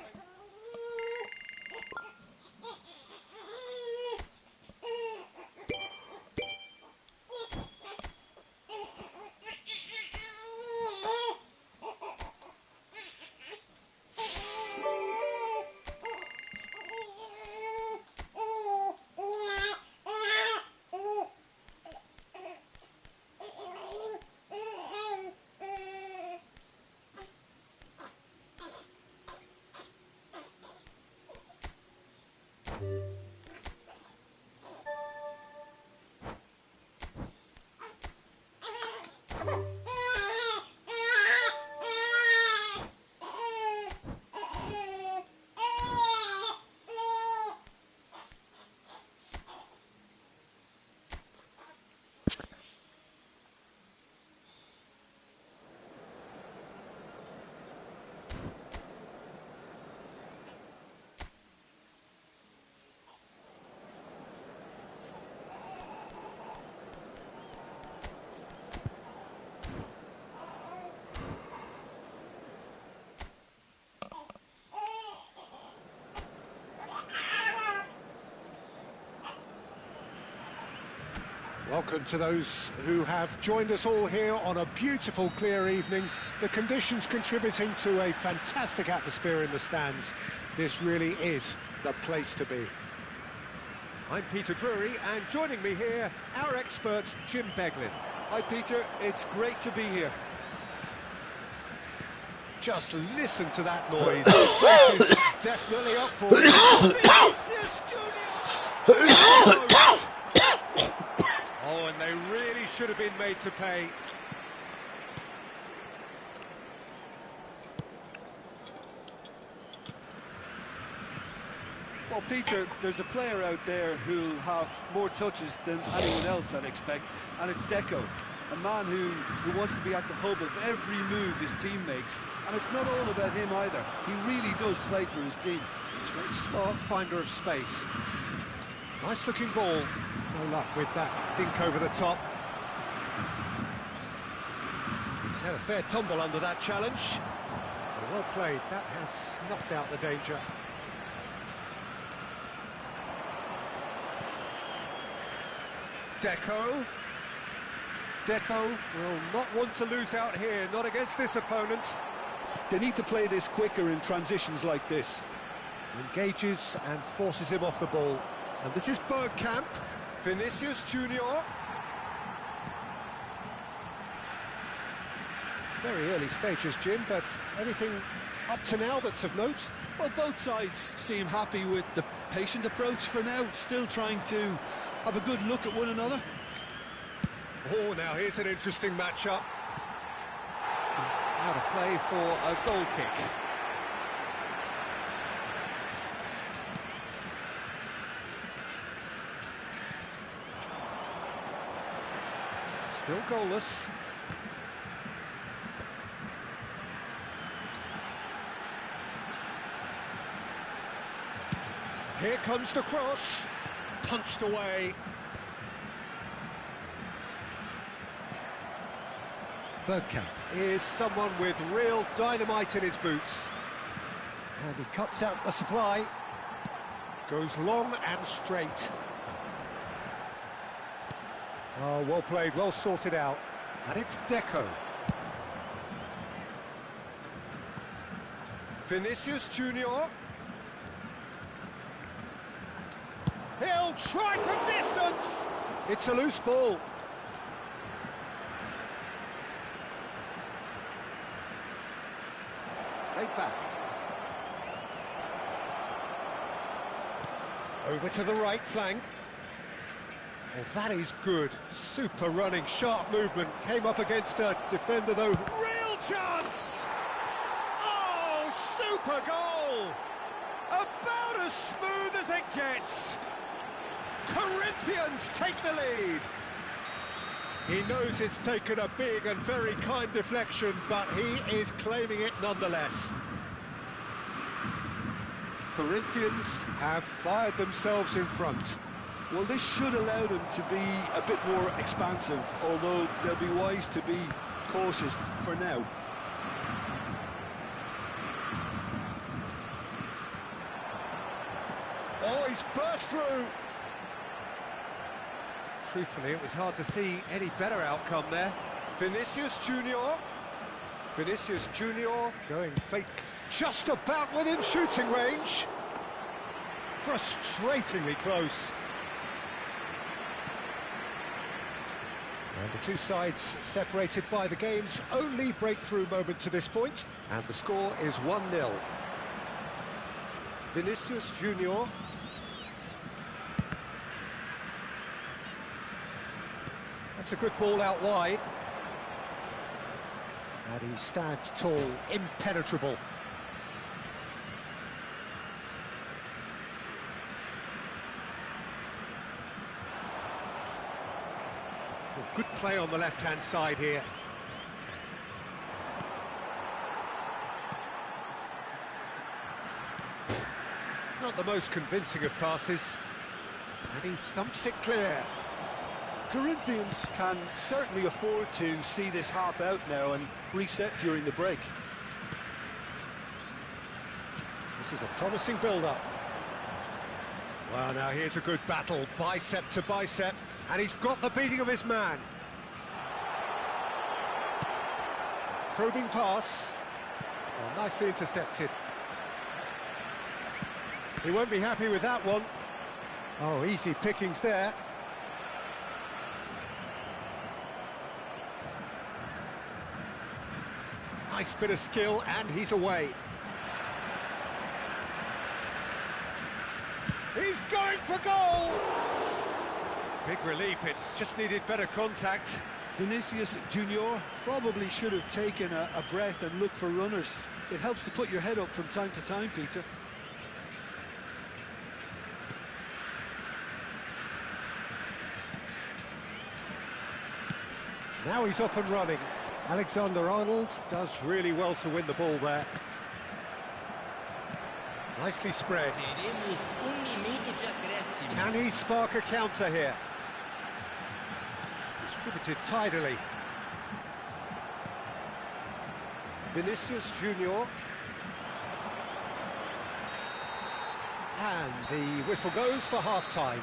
Welcome to those who have joined us all here on a beautiful, clear evening. The conditions contributing to a fantastic atmosphere in the stands. This really is the place to be. I'm Peter Drury, and joining me here, our expert, Jim Beglin. Hi, Peter. It's great to be here. Just listen to that noise. This place is definitely up for it. Vinicius Junior! Oh, and they really should have been made to pay. Well, Peter, there's a player out there who'll have more touches than anyone else, I'd expect, and it's Deco, a man who wants to be at the hub of every move his team makes, and it's not all about him either. He really does play for his team. He's a very smart finder of space. Nice looking ball. No luck with that dink over the top. He's had a fair tumble under that challenge. Well played. That has snuffed out the danger. Deco. Deco will not want to lose out here, not against this opponent. They need to play this quicker in transitions like this. Engages and forces him off the ball. And this is Bergkamp. Vinicius Junior. Very early stages, Jim, but anything up to now that's of note? Well, both sides seem happy with the patient approach for now, still trying to have a good look at one another. Oh, now here's an interesting matchup. Out of play for a goal kick. Still goalless. Here comes the cross. Punched away. Bergkamp is someone with real dynamite in his boots. And he cuts out the supply. Goes long and straight. Oh, well played, well sorted out. And it's Deco. Vinicius Junior. He'll try from distance. It's a loose ball. Played back. Over to the right flank. Oh, that is good. Super running, sharp movement. Came up against a defender, though. Real chance! Oh, super goal! About as smooth as it gets. Corinthians take the lead. He knows it's taken a big and very kind deflection, but he is claiming it nonetheless. Corinthians have fired themselves in front. Well, this should allow them to be a bit more expansive, although they'll be wise to be cautious for now. Oh, he's burst through. Truthfully, it was hard to see any better outcome there. Vinicius Junior. Vinicius Junior going fake. Just about within shooting range. Frustratingly close. And the two sides separated by the game's only breakthrough moment to this point. And the score is 1-0. Vinicius Junior. That's a good ball out wide. And he stands tall, impenetrable. Well, good play on the left-hand side here. Not the most convincing of passes. And he thumps it clear. Corinthians can certainly afford to see this half out now and reset during the break. This is a promising build-up. Well, now here's a good battle, bicep to bicep, and he's got the beating of his man. Probing pass. Oh, nicely intercepted. He won't be happy with that one. Oh, easy pickings there. Nice bit of skill, and he's away. He's going for goal! Big relief, it just needed better contact. Vinicius Junior probably should have taken a breath and looked for runners. It helps to put your head up from time to time, Peter. Now he's off and running. Alexander-Arnold does really well to win the ball there. Nicely spread. Minuto de acréscimo. Can he spark a counter here? Distributed tidily. Vinicius Junior. And the whistle goes for half-time.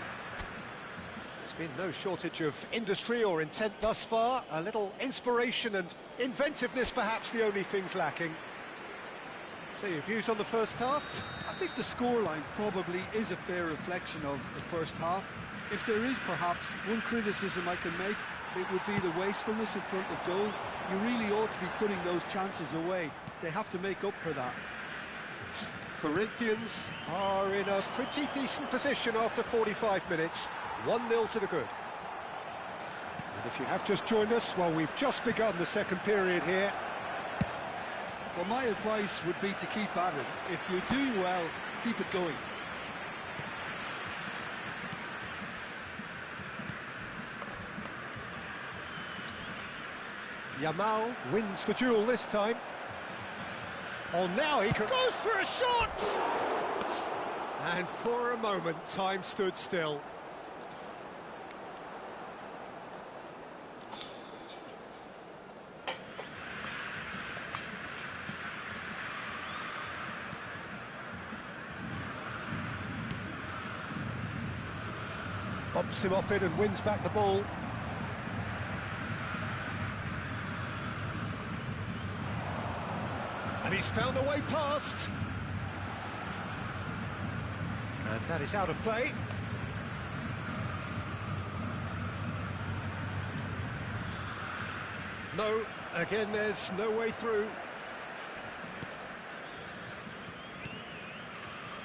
There's been no shortage of industry or intent thus far. A little inspiration and inventiveness, perhaps the only things lacking. So your views on the first half? I think the scoreline probably is a fair reflection of the first half. If there is perhaps one criticism I can make, it would be the wastefulness in front of goal. You really ought to be putting those chances away. They have to make up for that. Corinthians are in a pretty decent position after 45 minutes. 1-0 to the good. And if you have just joined us, well, we've just begun the second period here. Well, my advice would be to keep at it. If you're doing well, keep it going. Yamal wins the duel this time. Oh, now he can... goes for a shot! And for a moment, time stood still. Bumps him off it and wins back the ball. And he's found a way past. And that is out of play. No, again, there's no way through.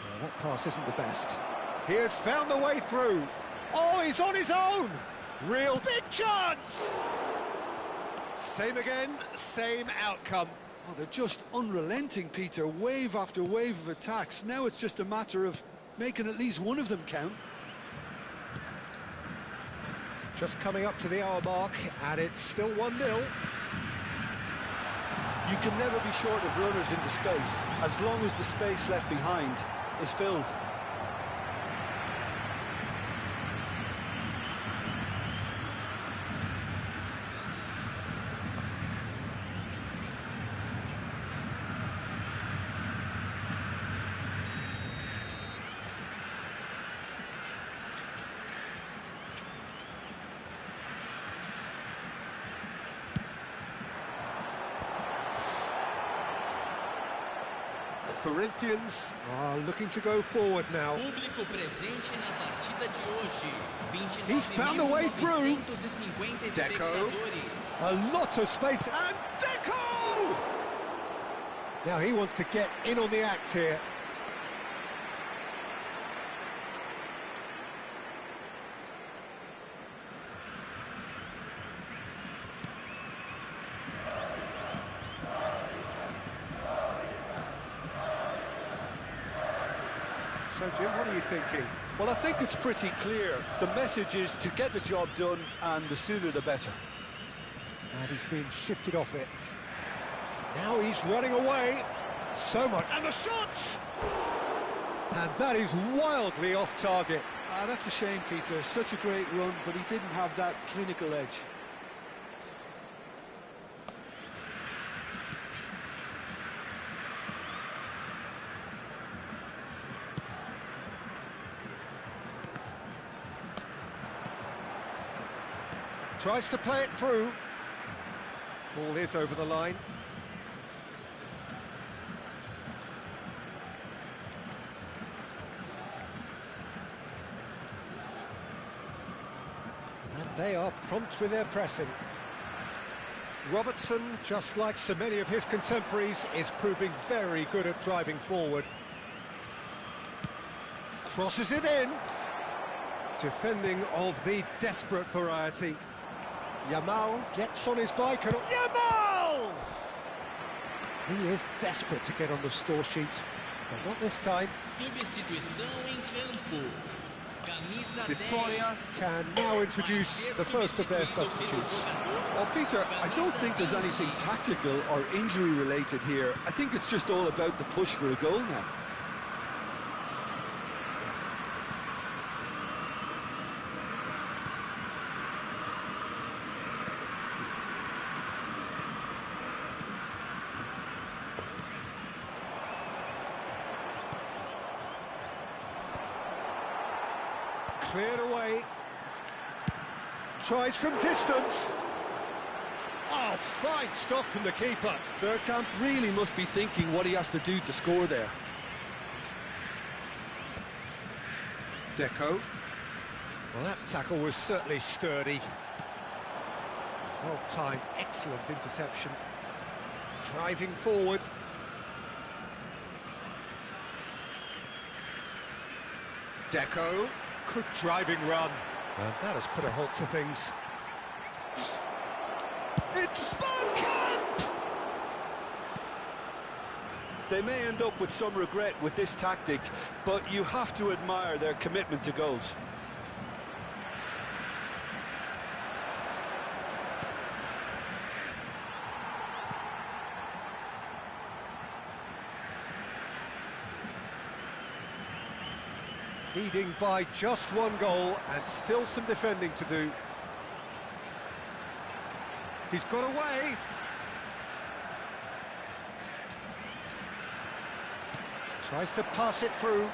Well, that pass isn't the best. He has found the way through. Oh, he's on his own. Real big chance. Same again, same outcome. Oh, they're just unrelenting, Peter. Wave after wave of attacks. Now it's just a matter of making at least one of them count. Just coming up to the hour mark, and it's still 1-0. You can never be short of runners in the space, as long as the space left behind is filled. Corinthians are looking to go forward now. Público presente na partida de hoje. He's found a way through. 29.950 Deco. espectadores. A lot of space, and Deco! Now he wants to get in on the act here. So, Jim, what are you thinking? Well, I think it's pretty clear. The message is to get the job done, and the sooner the better. And he's being shifted off it. Now he's running away. So much. And the shot! And that is wildly off target. Ah, that's a shame, Peter. Such a great run, but he didn't have that clinical edge. Tries to play it through. Ball is over the line. And they are prompt with their pressing. Robertson, just like so many of his contemporaries, is proving very good at driving forward. Crosses it in. Defending of the desperate variety. Yamal gets on his bike and... Yamal! He is desperate to get on the score sheet, but not this time. Substituição em campo. Camisa 10. Victoria can now introduce the first of their substitutes. Well, Peter, I don't think there's anything tactical or injury-related here. I think it's just all about the push for a goal now. Cleared away. Tries from distance. Oh, fine stop from the keeper. Bergkamp really must be thinking what he has to do to score there. Deco. Well, that tackle was certainly sturdy. Well timed, excellent interception. Driving forward. Deco. Good driving run. And that has put a halt to things. It's Bergkamp! They may end up with some regret with this tactic, but you have to admire their commitment to goals. Leading by just one goal and still some defending to do. He's got away. Tries to pass it through.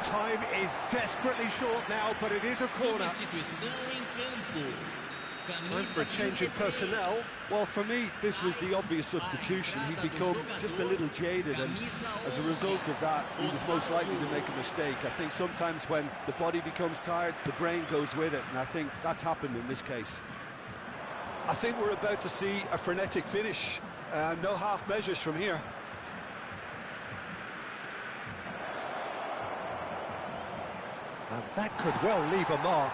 Time is desperately short now, but it is a corner. Substituição em campo. Time for a change in personnel. Well, for me, this was the obvious substitution. He'd become just a little jaded, and as a result of that, he was most likely to make a mistake. I think sometimes when the body becomes tired, the brain goes with it, and I think that's happened in this case. I think we're about to see a frenetic finish. No half measures from here. And that could well leave a mark.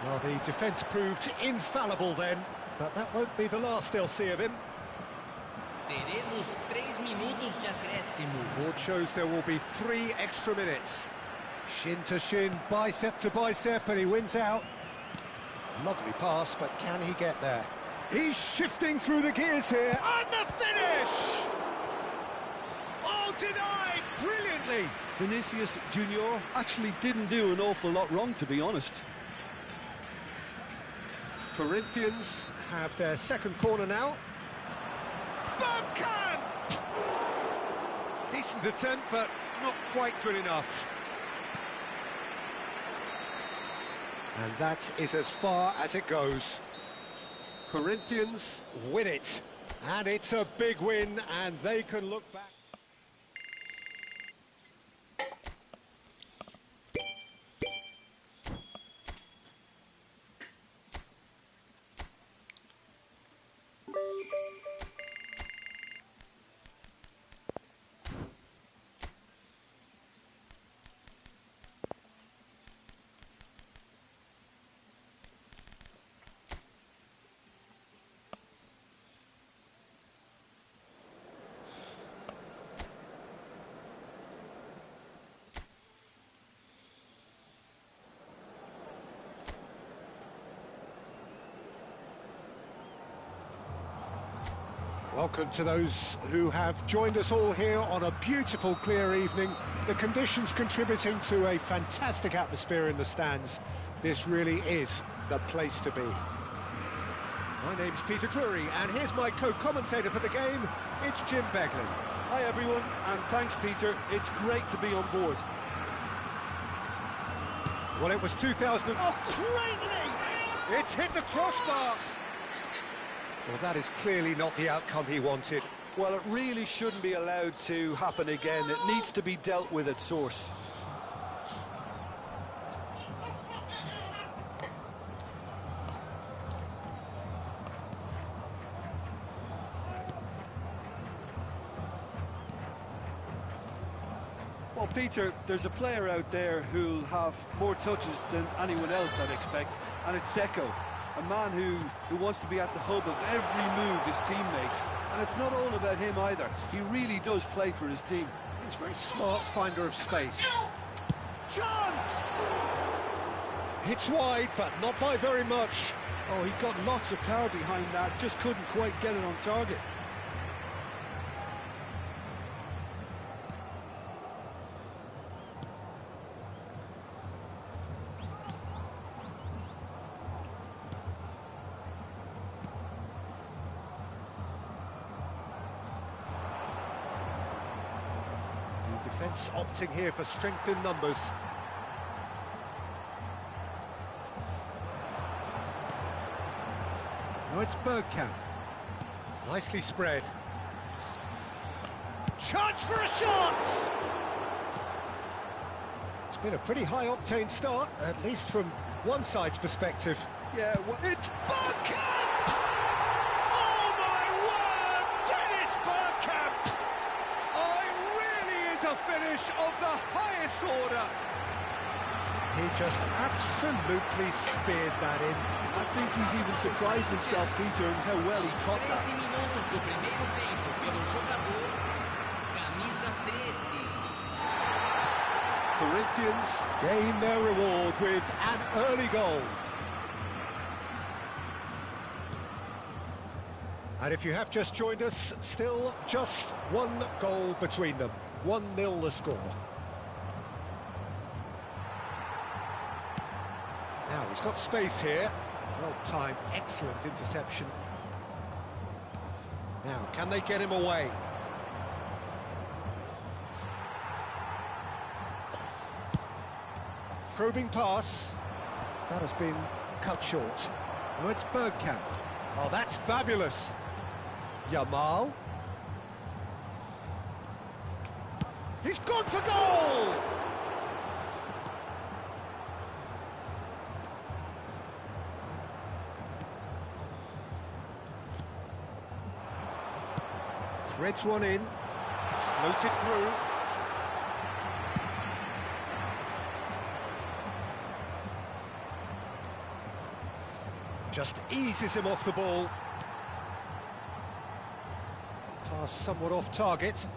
Well, the defence proved infallible then, but that won't be the last they'll see of him. Teremos 3 minutos de acréscimo. Board shows there will be 3 extra minutes. Shin to shin, bicep to bicep, and he wins out. Lovely pass, but can he get there? He's shifting through the gears here. And the finish! Oh, denied brilliantly. Vinicius Junior actually didn't do an awful lot wrong, to be honest. Corinthians have their second corner now. Bergkamp! Decent attempt, but not quite good enough. And that is as far as it goes. Corinthians win it. And it's a big win, and they can look back. Welcome to those who have joined us all here on a beautiful, clear evening. The conditions contributing to a fantastic atmosphere in the stands. This really is the place to be. My name's Peter Drury, and here's my co-commentator for the game. It's Jim Beglin. Hi everyone, and thanks Peter. It's great to be on board. Well, it was 2000. Oh, greatly! It's hit the crossbar. Well, that is clearly not the outcome he wanted. Well, it really shouldn't be allowed to happen again. It needs to be dealt with at source. Well, Peter, there's a player out there who'll have more touches than anyone else, I'd expect, and it's Deco. A man who wants to be at the hub of every move his team makes. And it's not all about him either. He really does play for his team. He's a very smart finder of space. Chance! Hits wide, but not by very much. Oh, he got lots of power behind that, just couldn't quite get it on target. Defence opting here for strength in numbers. Now it's Bergkamp. Nicely spread. Chance for a shot! It's been a pretty high-octane start, at least from one side's perspective. Yeah, well, It's Bergkamp! Oh my word! Dennis Bergkamp! A finish of the highest order. He just absolutely speared that in. I think he's even surprised himself, Peter, in how well he caught 13 that. minutos do primeiro tempo pelo jogador camisa 13. Corinthians gain their reward with an early goal. And if you have just joined us, still just one goal between them. 1-0 the score. Now he's got space here. Well timed, excellent interception. Now, can they get him away? Probing pass. That has been cut short. Oh, it's Bergkamp. Oh, that's fabulous. Yamal. He's gone for goal! Threads one in, floated through. Just eases him off the ball. Pass somewhat off target.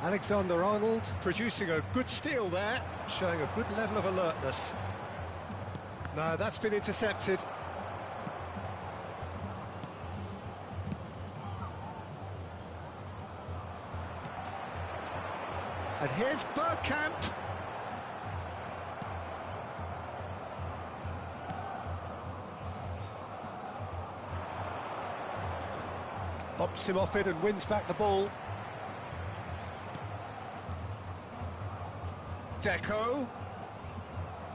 Alexander-Arnold producing a good steal there, showing a good level of alertness. No, that's been intercepted. And here's Bergkamp. Bumps him off it and wins back the ball. Deco.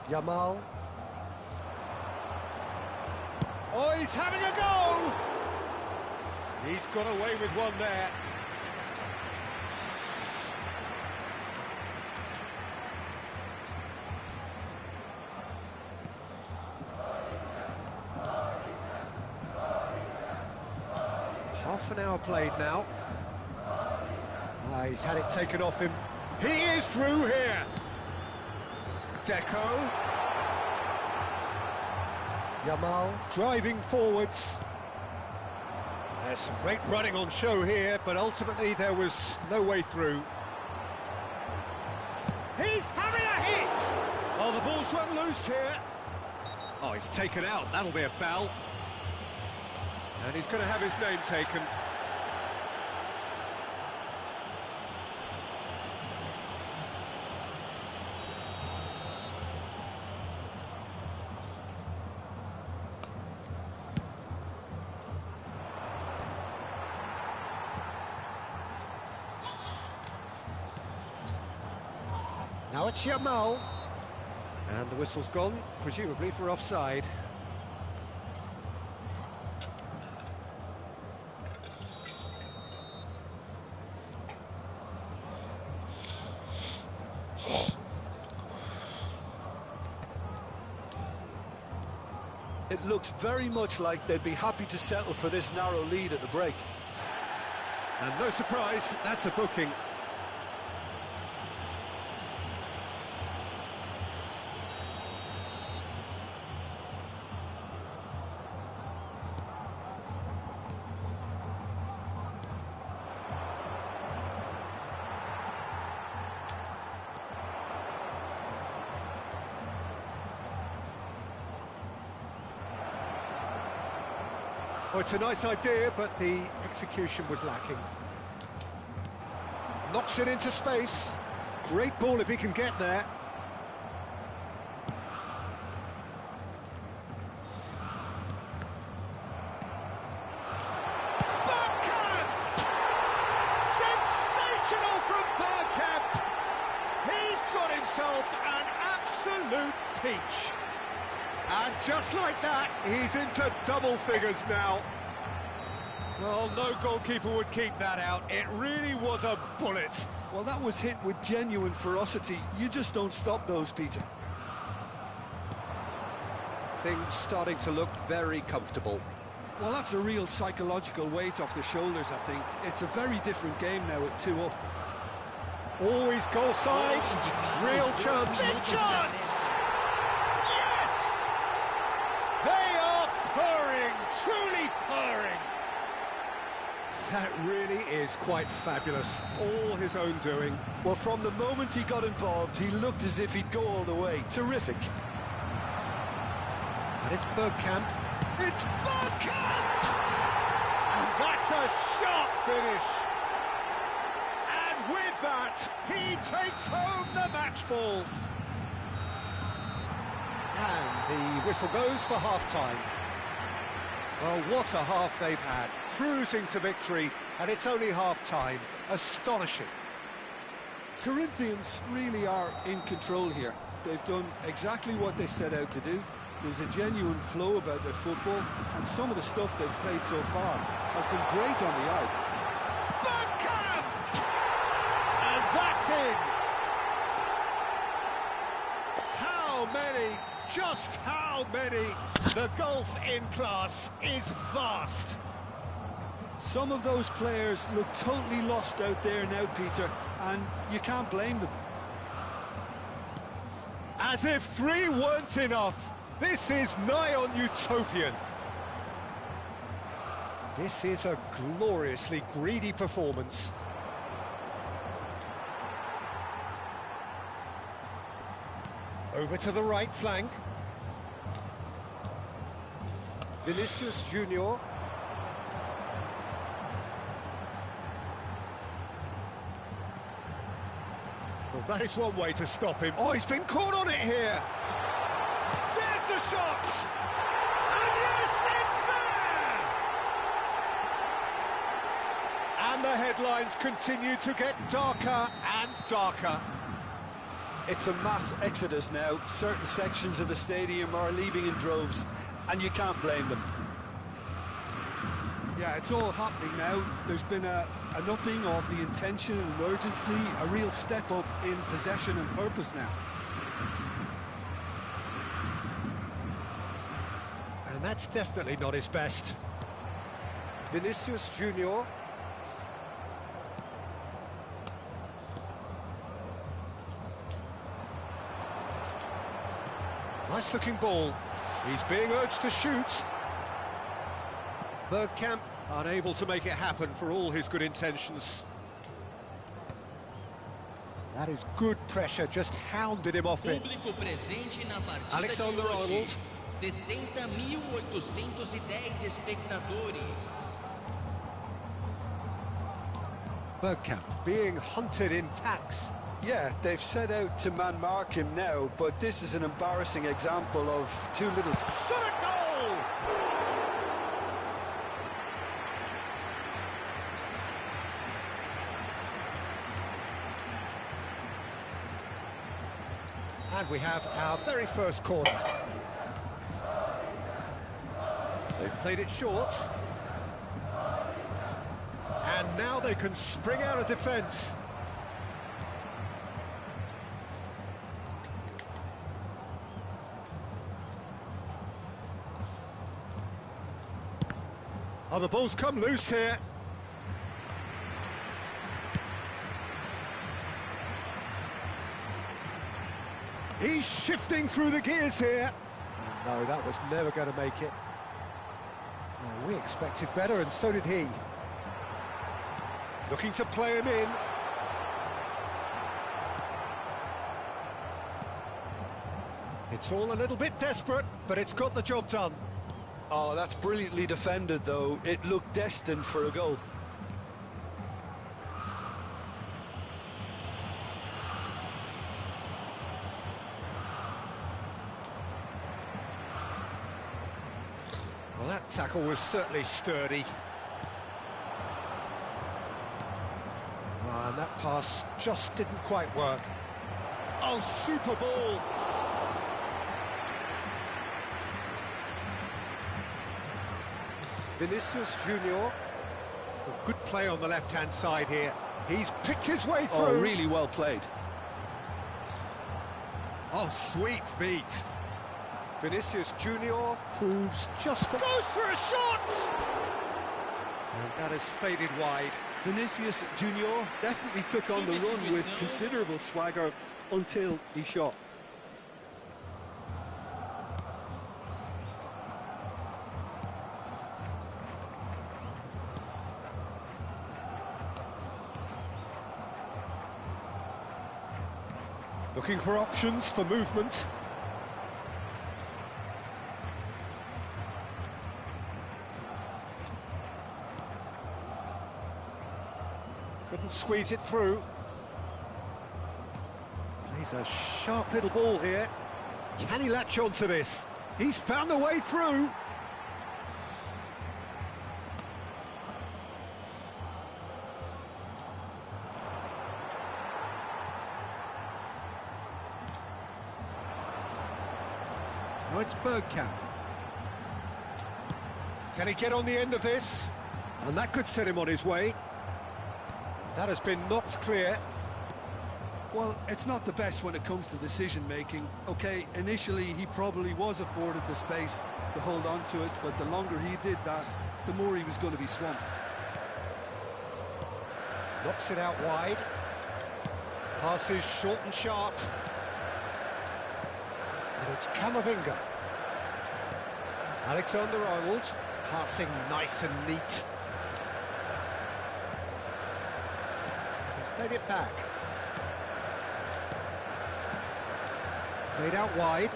Yamal. Oh, he's having a go! He's got away with one there. Half an hour played now. He's had it taken off him. He is through here. Deco. Yamal driving forwards. There's some great running on show here, but ultimately there was no way through. He's having a hit! Oh, the ball's run loose here. Oh, he's taken out. That'll be a foul. And he's going to have his name taken. Now it's Yamal. And the whistle's gone, presumably for offside. It looks very much like they'd be happy to settle for this narrow lead at the break. And no surprise, that's a booking. Oh, it's a nice idea, but the execution was lacking. Knocks it into space. Great ball if he can get there. Bergkamp! Sensational from Bergkamp! He's got himself an absolute peach. And just like that, he's into double figures now. Well, no goalkeeper would keep that out. It really was a bullet. Well, that was hit with genuine ferocity. You just don't stop those, Peter. Things starting to look very comfortable. Well, that's a real psychological weight off the shoulders, I think. It's a very different game now at 2 up. Always goal side. Real chance. Big chance! They are purring, truly purring. That really is quite fabulous, all his own doing. Well, from the moment he got involved, he looked as if he'd go all the way. Terrific. And it's Bergkamp. It's Bergkamp! And that's a sharp finish. And with that, he takes home the match ball. And the whistle goes for half-time. Well, what a half they've had. Cruising to victory, and it's only half-time. Astonishing. Corinthians really are in control here. They've done exactly what they set out to do. There's a genuine flow about their football, and some of the stuff they've played so far has been great on the eye. Bergkamp! And that's in! How many, just how many? The gulf in class is vast. Some of those players look totally lost out there now, Peter, and you can't blame them. As if 3 weren't enough, this is nigh on utopian. This is a gloriously greedy performance. Over to the right flank. Vinicius Junior. Well, that is one way to stop him. Oh, he's been caught on it here. There's the shot. And yes, it's there! And the headlines continue to get darker and darker. It's a mass exodus now. Certain sections of the stadium are leaving in droves, and you can't blame them. Yeah, it's all happening now. There's been an upping of the intention and urgency, a real step up in possession and purpose now. And that's definitely not his best. Vinicius Junior. Nice looking ball. He's being urged to shoot. Bergkamp unable to make it happen for all his good intentions. That is good pressure, just hounded him off it. Público presente na partida Alexander de hoje. Arnold. 60.810 espectadores. Bergkamp being hunted in packs. Yeah, they've set out to man-mark him now, but this is an embarrassing example of too little. Shot a goal! And we have our very first corner. They've played it short. And now they can spring out of defence. Oh, the ball's come loose here. He's shifting through the gears here. No, that was never going to make it. Well, we expected better, and so did he. Looking to play him in. It's all a little bit desperate, but it's got the job done. Oh, that's brilliantly defended, though. It looked destined for a goal. Well, that tackle was certainly sturdy. And that pass just didn't quite work. Oh, super ball! Vinicius Junior. Good play on the left-hand side here. He's picked his way through. Oh, really well played. Oh, sweet feet. Vinicius Junior. Proves just goes for a shot! And that has faded wide. Vinicius Junior definitely took on the run with considerable swagger until he shot. Looking for options for movement. Couldn't squeeze it through. Plays a sharp little ball here. Can he latch onto this? He's found a way through. Now it's Bergkamp. Can he get on the end of this? And that could set him on his way. That has been knocked clear. Well, it's not the best when it comes to decision-making. OK, initially he probably was afforded the space to hold on to it, but the longer he did that, the more he was going to be swamped. Knocks it out wide. Passes short and sharp. And it's Camavinga. Alexander-Arnold, passing nice and neat. He's played it back. Played out wide.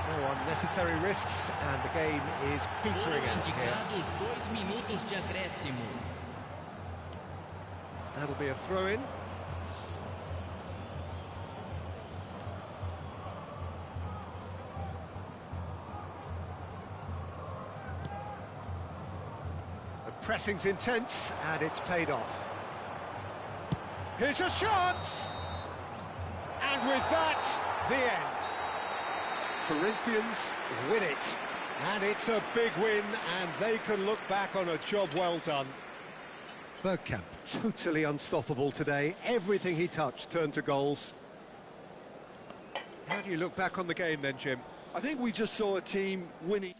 No unnecessary risks, and the game is petering out here. Indicados 2 minutos de acréscimo. That'll be a throw-in. The pressing's intense, and it's played off. Here's a chance! And with that, the end. Corinthians win it. And it's a big win, and they can look back on a job well done. Bergkamp, totally unstoppable today. Everything he touched turned to goals. How do you look back on the game then, Jim? I think we just saw a team winning.